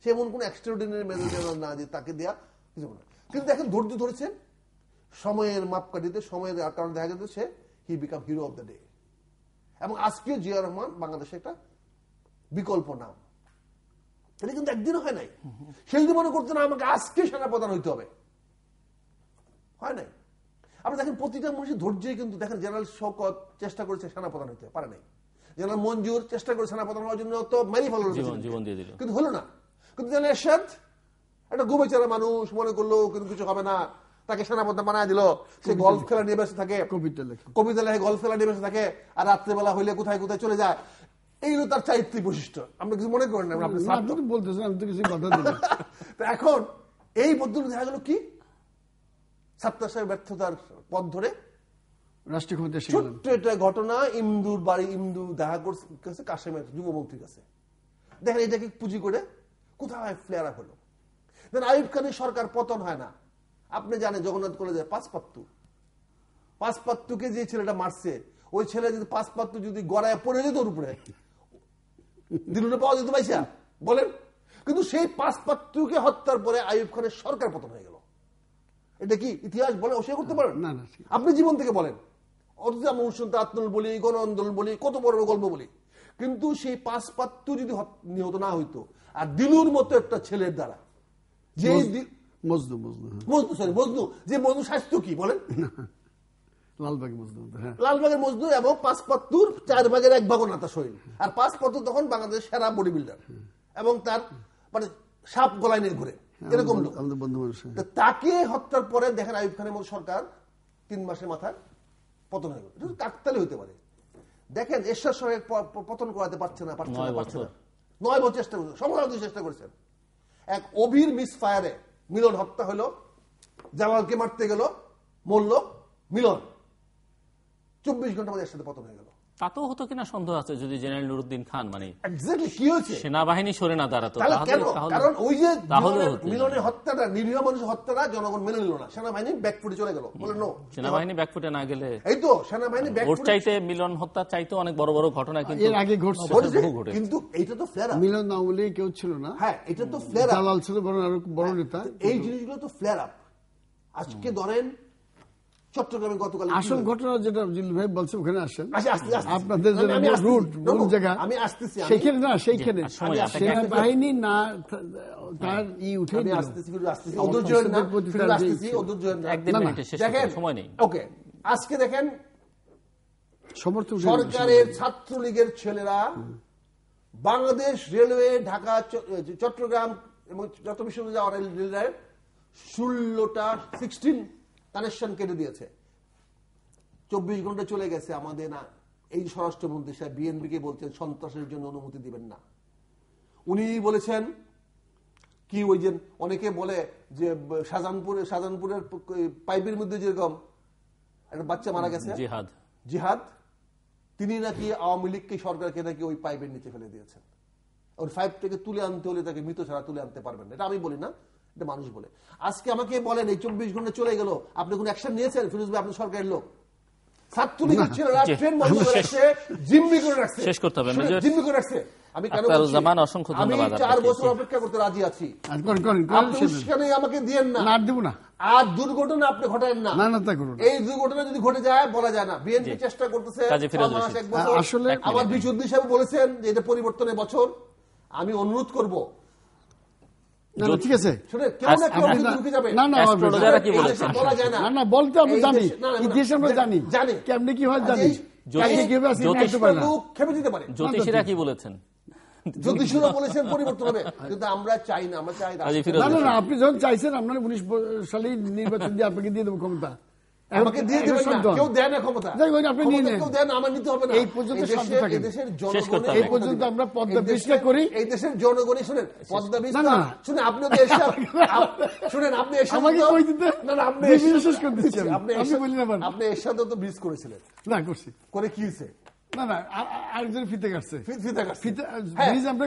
সে এমন কোন এক্সট্রাঅর্ডিনারি মেজর জেনারেল না যে তাকে দেয়া কিছু না। কিন্তু দেখেন ধৈর্য ধরেছেন, সময়ের মাপকাঠিতে, সময়ের কারণে দেখা যেত সে he became hero of the day. এবং আজকে জিয়াউর রহমান বাংলাদেশে একটা বিকল্প নাম। এটা কিন্তু একদিনও হয় নাই। সে যদি মনে করতেন আমাকে আজকে সেনাপ্রধান হইতে হবে, হয় নাই। আপনি দেখেন প্রতিটা মানুষের ধৈর্যই কিন্তু দেখেন, জেনারেল শওকত চেষ্টা করেছে সেনাপ্রধান হইতে পারে নাই, জেনারেল মঞ্জুর চেষ্টা করে সেনাপ্রধান হওয়ার জন্য তো মেরি ফেলো, কিন্তু হলো না। কিন্তু জেনারেল এরশাদ একটা গোবেচারা মানুষ, মনে করলো কিন্তু কিছু হবে না, তাকে সেনাপ্রধান বানায় দিল। সে গলফ খেলা নিয়ে ব্যস্ত থাকে, কবিতা লেখে, গলফ খেলা নিয়ে ব্যস্ত থাকে, আর রাত্রেবেলা হইলে কোথায় কোথায় চলে যায়। এইগুলো তার চারিত্রিক বৈশিষ্ট্য। আমরা কিছু মনে করেন না, আপনি বলতেছেন, আমি তো কিছু কথা দিই। এখন এই পদ্ধতি দেখা গেল কি, সাত্তার সাহেব ব্যর্থতার পথ ধরে রাষ্ট্রীয় ক্ষমতা, ছোট্ট একটা ঘটনা, ইমদুর বাড়ি, ইমদু দেখা করছে কাশেমের যুবমন্ত্রীর কাছে। দেখেন এটাকে পুঁজি করে কোথায় ফ্লেয়ার আপ হলো। দেন আইয়ুব খানের সরকার পতন হয় না। আপনি জানেন জগন্নাথ কলেজে পাঁচপাত্তুকে যে ছেলেটা মারছে, ওই ছেলে যদি পাঁচপাত্তু যদি গড়ায় পড়ে যেত ওর উপরে, দিলুনে পাওয়া যেত পাইছা বলেন। কিন্তু সেই পাঁচপাত্তুকে হত্যার পরে আইয়ুব খানের সরকার পতন হয়ে গেল। এটা কি ইতিহাস বলে অস্বীকার করতে পারেন? না, আপনি জীবন থেকে বলেন। অথচ আমরা অনুষ্ঠান আন্দোলন বলি, গণ আন্দোলন বলি, কত বড় গল্প বলি, কিন্তু সেই পাঁচপাত্তু যদি নিহত না হইতো, আর দিলুর মতো একটা ছেলের দ্বারা, যে মজনু, যে মজনু স্বাস্থ্য কি বলেন, লালবাগের মজনু এবং পাঁচপাত্তুর 4 ভাগের 1 ভাগও নাতা শহীদ। আর পাঁচপাত্তু তখন বাংলাদেশের সেরা বডি বিল্ডার, এবং তার মানে সাপ গলায় নিয়ে ঘুরে এরকম লোক। তাকে হত্যার পরে দেখেন আইয়ুব খানের মতো সরকার 3 মাসের মাথায় পতন হয়ে গেল। এটা কাকতালি হইতে পারে। দেখেন এরশাদ সাহেব পতন করাতে পারছে না 9 বছর চেষ্টা করেছেন, সংগ্রামী চেষ্টা করেছেন। এক অভির মিস ফায়ারে মিলন হত্যা হলো, জামালকে মারতে গেল, মরল মিলন, 24 ঘন্টার মধ্যে এর সাথে পতন হয়ে গেল। তাতেও হতো কিনা সন্দেহ আছে যদি জেনারেল নুরুদ্দিন খান মানে এক্স্যাক্টলি কি হয়েছে সেনাবাহিনী সরে না দাঁড়াতো, কারণ ওই যে তাহলে মিলনের হত্যাটা, নিরীহ মানুষের হত্যাটা জনগণ মেনে নিল না, সেনাবাহিনী ব্যাকফুটে চলে গেল, বলে নো। সেনাবাহিনী ব্যাকফুটে না গেলে এই তো সেনাবাহিনী ওর চাইতে মিলন হত্যা চাইতে অনেক বড় বড় ঘটনা কিন্তু এর আগে ঘটছে, কিন্তু এইটা তো ফ্লেয়ার আপ। মিলন আওয়ামী লীগে কেউ ছিল না, হ্যাঁ এটা তো ফ্লেয়ার আপ, দালাল ছিল বড় আরো বড় নেতা। এই জিনিসগুলো তো ফ্লেয়ার আপ। আজকে ধরেন চট্টগ্রামে গতকাল আসল ঘটনা যেটা জিল ভাই বলছে ওখানে আসেন, আসছি। আপনাদের যে রুট কোন জায়গা আমি আসতেছি, সেখানে না, সেইখানে সময় সেনাবাহিনী না তার উঠে আমি আসতেছি, অধৈর্য হন না, আসতেছি, অধৈর্য হন না। একদিন মিনিটে শেষ করতে সময় নেই। ওকে, আজকে দেখেন সমর্থন সরকারের ছাত্রলীগের ছেলেরা বাংলাদেশ রেলওয়ে, ঢাকা, চট্টগ্রাম এবং যত বিশ্ববিদ্যালয় যাওয়ার রেলওয়ের 16টা 16 কানেকশন কেটে দিয়েছে। 24 ঘন্টা চলে গেছে, আমাদের না এই স্বরাষ্ট্রমন্ত্রী সাহেব বিএনপি কে বলছেন সন্ত্রাসের জন্য অনুমতি দিবেন না। উনি বলেছেন কি, ওই যে অনেকে বলে যে শাহজাহানপুরের পাইপের মধ্যে যেরকম একটা বাচ্চা মারা গেছে, জিহাদ, তিনি নাকি আওয়ামী লীগকে, সরকারকে নাকি ওই পাইপের নিচে ফেলে দিয়েছেন। ওই পাইপটাকে তুলে আনতে হলে তাকে মৃত ছাড়া তুলে আনতে পারবেন না। এটা আমি বলি না, এটা মানুষ বলে। আজকে আমাকে বলেন এই 24 ঘন্টা চলে গেল, আপনি কোন অ্যাকশন নিয়েছেন? ফিরোজ ভাই, আপনি সরকারের লোক, ছাত্রলীগের ছেলেরা ট্রেন বন্ধ করে রাখছে, জিম্মি করে রাখছে, শেষ করতে হবে, জিম্মি করে রাখছে। আমি কেন অসংখ্য ধন্যবাদ, আমি 4 বছর অপেক্ষা করতে রাজি আছি, আপনি উস্কানি আমাকে দিয়েন না, দেব না। আর দুর্ঘটনা আপনি ঘটায়েন না। এই দুর্ঘটনা যদি ঘটে যায় বলা যায় না। বিএনপি চেষ্টা করতেছে, আসলে আমার বিশুদ্ধ হিসাবে বলেছেন যে এটা পরিবর্তনের বছর। আমি অনুরোধ করব, ঠিক আছে, বলতে আমি জানি, ইতিহাস আমরা জানি, কেমনি কি হয় জানি, জ্যোতিষীরা কি বলেছেন, জ্যোতিষীরা বলেছেন পরিবর্তন হবে, কিন্তু আমরা চাই না। আমরা চাই না, আপনি যখন চাইছেন আপনার 19 সালে নির্বাচন দিয়ে আপনাকে দিয়ে দেবো ক্ষমতা, আমাকে দিয়ে দেবেন না, কেউ দেয় না ক্ষমতা, আপনি নিয়ে নেন, কেউ দেয় না, আমার নিতে হবে না। এই পর্যন্ত শান্ত থাকেন, এই পর্যন্ত আমরা পদ্মা ব্রিজটা করি, এই দেশের জনগণই শুনেন, পদ্মা ব্রিজটা শুনেন, আপনি শুনেন, আপনি আমাকে কই দিতে না, না, আপনি শেষ করে দিচ্ছেন, আপনি বলি না, আপনি এর সাথে তো ব্রিজ করেছিলেন না, করছি করে কি হয়েছে? না না, আরেকজন ফিতে কাটছে, ব্রিজ আমরা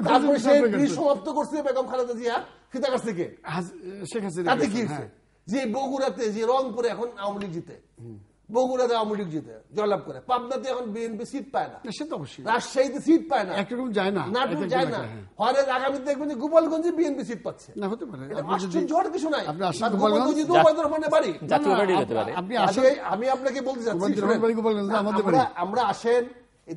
ব্রিজ সমাপ্ত করছি বেগম খালেদা জিয়া, ফিতে কাটছে কে? শেখ হাসিনা। তাতে কি হয়েছে? যে বগুড়াতে, যে রংপুরে এখন আওয়ামী লীগ জিতে, বগুড়াতে আওয়ামী লীগ জিতে জয়লাভ করে, পাবনাতে এখন বিএনপি সিট পায় না, সে তো অবশ্যই, রাজশাহীতে সিট পায় না, একরকম যায় না, নাটক যায় না, হরে আগামীতে দেখবেন যে গোপালগঞ্জে বিএনপি সিট পাচ্ছে না, হতে পারে, আশ্চর্য হওয়ার কিছু নাই। আপনি আসেন গোপালগঞ্জ তো ওবায়দুর রহমানের বাড়ি, আপনি আসেন, আমি আপনাকে বলতে চাচ্ছি, আমাদের বাড়ি, আমরা আসেন,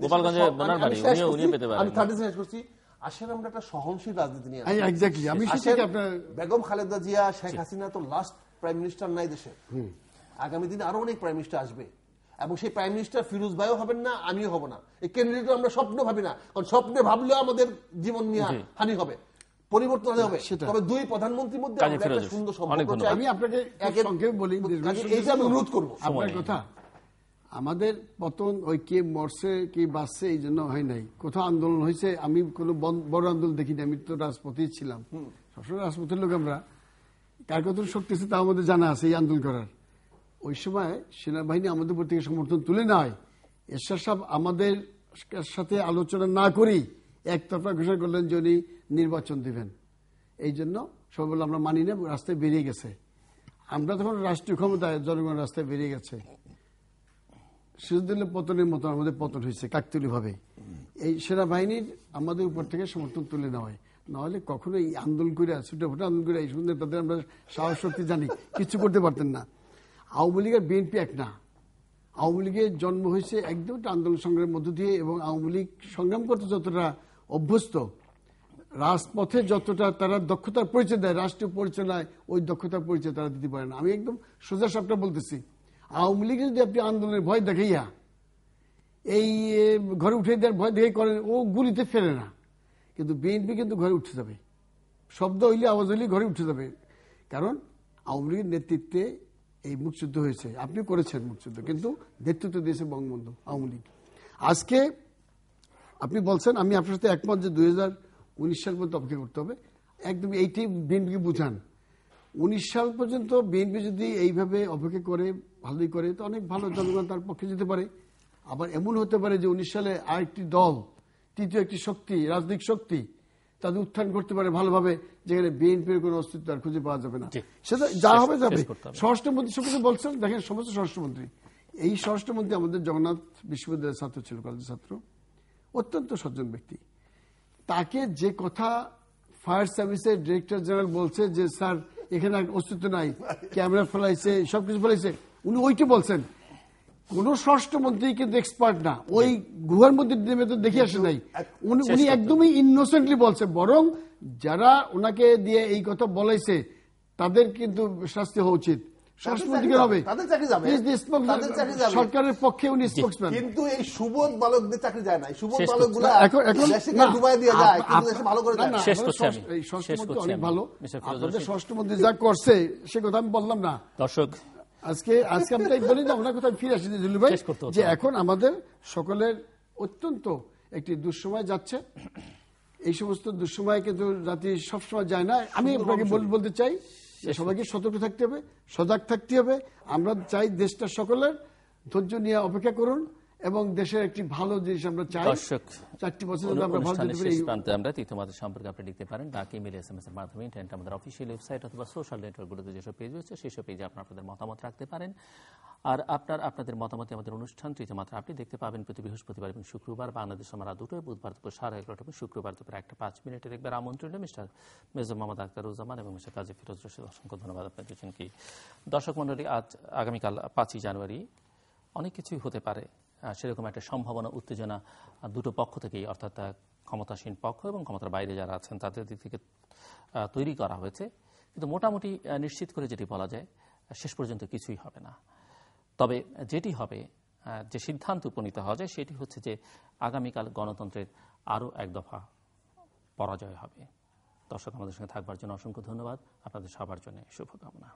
গোপালগঞ্জে ওনার বাড়ি, উনিও পেতে পারেন। আমি 30 শেষ করছি, আসেন আমরা একটা সহনশীল রাজনীতি নিয়ে আসি। এক্স্যাক্টলি, আমি সেটাই আপনার বেগম খালেদা জিয়া, শেখ হাসিনা তো লাস্ট প্রাইম মিনিস্টার নাই দেশে, আগামী দিনে আরো অনেক প্রাইম মিনিস্টার আসবে, এবং সেই প্রাইম মিনিস্টার ফিরোজ ভাইও হবেন না, আমিও হব না। এই ক্যান্ডিডেট আমরা স্বপ্ন ভাবি না, কারণ স্বপ্নে ভাবলেও আমাদের জীবন নিয়ে হানি হবে, পরিবর্তন হবে। তবে দুই প্রধানমন্ত্রীর মধ্যে আমরা একটা সুন্দর সম্পর্ক চাই। আমি আপনাকে সংক্ষেপে বলি, এইটা আমি অনুরোধ করব। আপনার কথা, আমাদের পতন ওই কে মরছে কে বাঁচছে এই জন্য হয় নাই, কোথাও আন্দোলন হয়েছে, আমি কোনো বড় আন্দোলন দেখিনি, আমি তো রাজপথেই ছিলাম, সবসময় রাজপথের লোক আমরা, কার কত শক্তি আছে তা আমাদের জানা আছে এই আন্দোলন করার। ওই সময় সেনাবাহিনী আমাদের উপর থেকে সমর্থন তুলে নেয়, এরশাদ সাহেব আমাদের সাথে আলোচনা না করেই একতরফা ঘোষণা করলেন যে উনি নির্বাচন দিবেন। এই জন্য সবাই বলল আমরা মানি না, রাস্তায় বেরিয়ে গেছে। আমরা তখন রাষ্ট্রীয় ক্ষমতায়, জনগণ রাস্তায় বেরিয়ে গেছে, সিরাজউদ্দৌলার পতনের মতো আমাদের পতন হয়েছে কাকতালীয় ভাবে। এই সেনাবাহিনীর আমাদের উপর থেকে সমর্থন তুলে নেওয়া হয়, নাহলে কখনো এই আন্দোলন করে ছুটে ফুটে আন্দোলন করে এই সুন্দর তাদের আমরা সাহস শক্তি জানি, কিছু করতে পারতেন না। আওয়ামী লীগের বিএনপি এক না, আওয়ামী লীগের জন্ম হয়েছে একদম একটা আন্দোলন সংগ্রামের মধ্য দিয়ে, এবং আওয়ামী লীগ সংগ্রাম করতে যতটা অভ্যস্ত, রাজপথে যতটা তারা দক্ষতার পরিচয় দেয়, রাষ্ট্রীয় পরিচালনায় ওই দক্ষতার পরিচয় তারা দিতে পারে না। আমি একদম সোজা সাপটা বলতেছি, আওয়ামী লীগ যদি আপনি আন্দোলনের ভয় দেখাইয়া এই ঘরে উঠে দেওয়ার ভয় দেখে করেন, ও গুলিতে ফেলে না, কিন্তু বিএনপি কিন্তু ঘরে উঠে যাবে, শব্দ হইলে আওয়াজ হইলে ঘরে উঠে যাবে। কারণ আওয়ামী লীগের নেতৃত্বে এই মুক্তিযুদ্ধ হয়েছে, আপনি করেছেন মুক্তিযুদ্ধ, কিন্তু নেতৃত্ব দিয়েছে বঙ্গবন্ধু, আওয়ামী লীগ। আজকে আপনি বলছেন, আমি আপনার সাথে একমত যে 2019 সাল পর্যন্ত অপেক্ষা করতে হবে, একদম এইটাই বিএনপিকে বুঝান। 19 সাল পর্যন্ত বিএনপি যদি এইভাবে অপেক্ষা করে, ভালোই করে, তো অনেক ভালো, জনগণ তার পক্ষে যেতে পারে। আবার এমন হতে পারে যে 19 সালে আরেকটি দল, তৃতীয় একটি শক্তি, রাজনৈতিক শক্তি তাদের উত্থান করতে পারে ভালোভাবে, যেখানে বিএনপির কোনো অস্তিত্ব আর খুঁজে পাওয়া যাবে না। সেটা যা হবে যাবে। স্বরাষ্ট্রমন্ত্রী সবকিছু বলছেন, দেখেন সমস্ত স্বরাষ্ট্রমন্ত্রী, এই স্বরাষ্ট্রমন্ত্রী আমাদের জগন্নাথ বিশ্ববিদ্যালয়ের ছাত্র ছিল, কলেজের ছাত্র, অত্যন্ত সজ্জন ব্যক্তি। তাকে যে কথা ফায়ার সার্ভিসের ডিরেক্টর জেনারেল বলছে যে স্যার এখানে অস্তিত্ব নাই, ক্যামেরা ফেলাইছে, সবকিছু ফেলাইছে, উনি ওইটি বলছেন। কোন স্বরাষ্ট্রমন্ত্রী কিন্তু এক্সপার্ট না, ওই গুহার মধ্যে নেমে তো দেখে আসে নাই। উনি একদমই ইনোসেন্টলি বলছে, বরং যারা ওনাকে দিয়ে এই কথা বলাইছে তাদের কিন্তু শাস্তি হওয়া উচিত। স্বরাষ্ট্রমন্ত্রীকে হবে, সরকারের পক্ষে উনি স্পোকসম্যান। কিন্তু এই সুবোধ বালকদের চাকরি যায় না, সুবোধ বালকগুলো ডুবাই দিয়ে যায়, কিন্তু দেশে ভালো করে যায় না। স্বরাষ্ট্রমন্ত্রী অনেক ভালো, আপনাদের স্বরাষ্ট্রমন্ত্রী যা করছে সে কথা আমি বললাম না। দর্শক, আজকে আমি তাই বলি না, ওনার কথা ফিরে আসি দিলু ভাই, যে এখন আমাদের সকলের অত্যন্ত একটি দুঃসময় যাচ্ছে। এই সমস্ত দুঃসময় কিন্তু জাতি সবসময় যায় না। আমি আপনাকে বলতে চাই যে সবাইকে সতর্ক থাকতে হবে, সজাগ থাকতে হবে। আমরা চাই দেশটা সকলের ধৈর্য নিয়ে অপেক্ষা করুন এবং দেশের একটি ভালো জিনিস আমরা চাই। 4টি বছর আমরা ভালো আমরা তৃতীয়মাত্রা সম্পর্কে আপনি লিখতে পারেন ডাক, ইমেল, SMS এর মাধ্যমে, ইন্টারনেট, আমাদের অফিসিয়াল ওয়েবসাইট অথবা সোশ্যাল নেটওয়ার্কগুলোতে যেসব পেজ রয়েছে সেসব পেজে আপনাদের মতামত রাখতে পারেন। আর আপনাদের মতামতে আমাদের অনুষ্ঠান তৃতীয়মাত্রা আপনি দেখতে পাবেন প্রতি বৃহস্পতিবার এবং শুক্রবার বাংলাদেশ সময় রাত 2টায়, বুধবার দুপুর 11:30 এবং শুক্রবার দুপুর 1:05 একবার আমন্ত্রণ। মিস্টার মেজর মোহাম্মদ আখতারুজ্জামান এবং মিস্টার কাজী ফিরোজ রশিদ, অসংখ্য ধন্যবাদ আপনার দুজনকে। দর্শক মণ্ডলী, আগামীকাল 5ই জানুয়ারি অনেক কিছুই হতে পারে, সেরকম একটা সম্ভাবনা, উত্তেজনা দুটো পক্ষ থেকেই, অর্থাৎ ক্ষমতাসীন পক্ষ এবং ক্ষমতার বাইরে যারা আছেন তাদের দিক থেকে তৈরি করা হয়েছে। কিন্তু মোটামুটি নিশ্চিত করে যেটি বলা যায়, শেষ পর্যন্ত কিছুই হবে না। তবে যেটি হবে, যে সিদ্ধান্ত উপনীত হওয়া যায় সেটি হচ্ছে যে আগামীকাল গণতন্ত্রের আরও এক দফা পরাজয় হবে। দর্শক, আমাদের সঙ্গে থাকবার জন্য অসংখ্য ধন্যবাদ। আপনাদের সবার জন্য শুভকামনা।